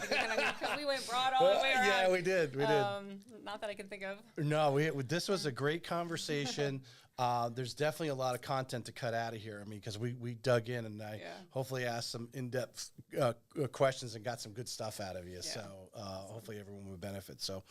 think we went broad all the way around. Yeah, we did. Not that I can think of. No, this was a great conversation. There's definitely a lot of content to cut out of here. Because we dug in and I hopefully asked some in-depth questions and got some good stuff out of you. So hopefully everyone would benefit. So.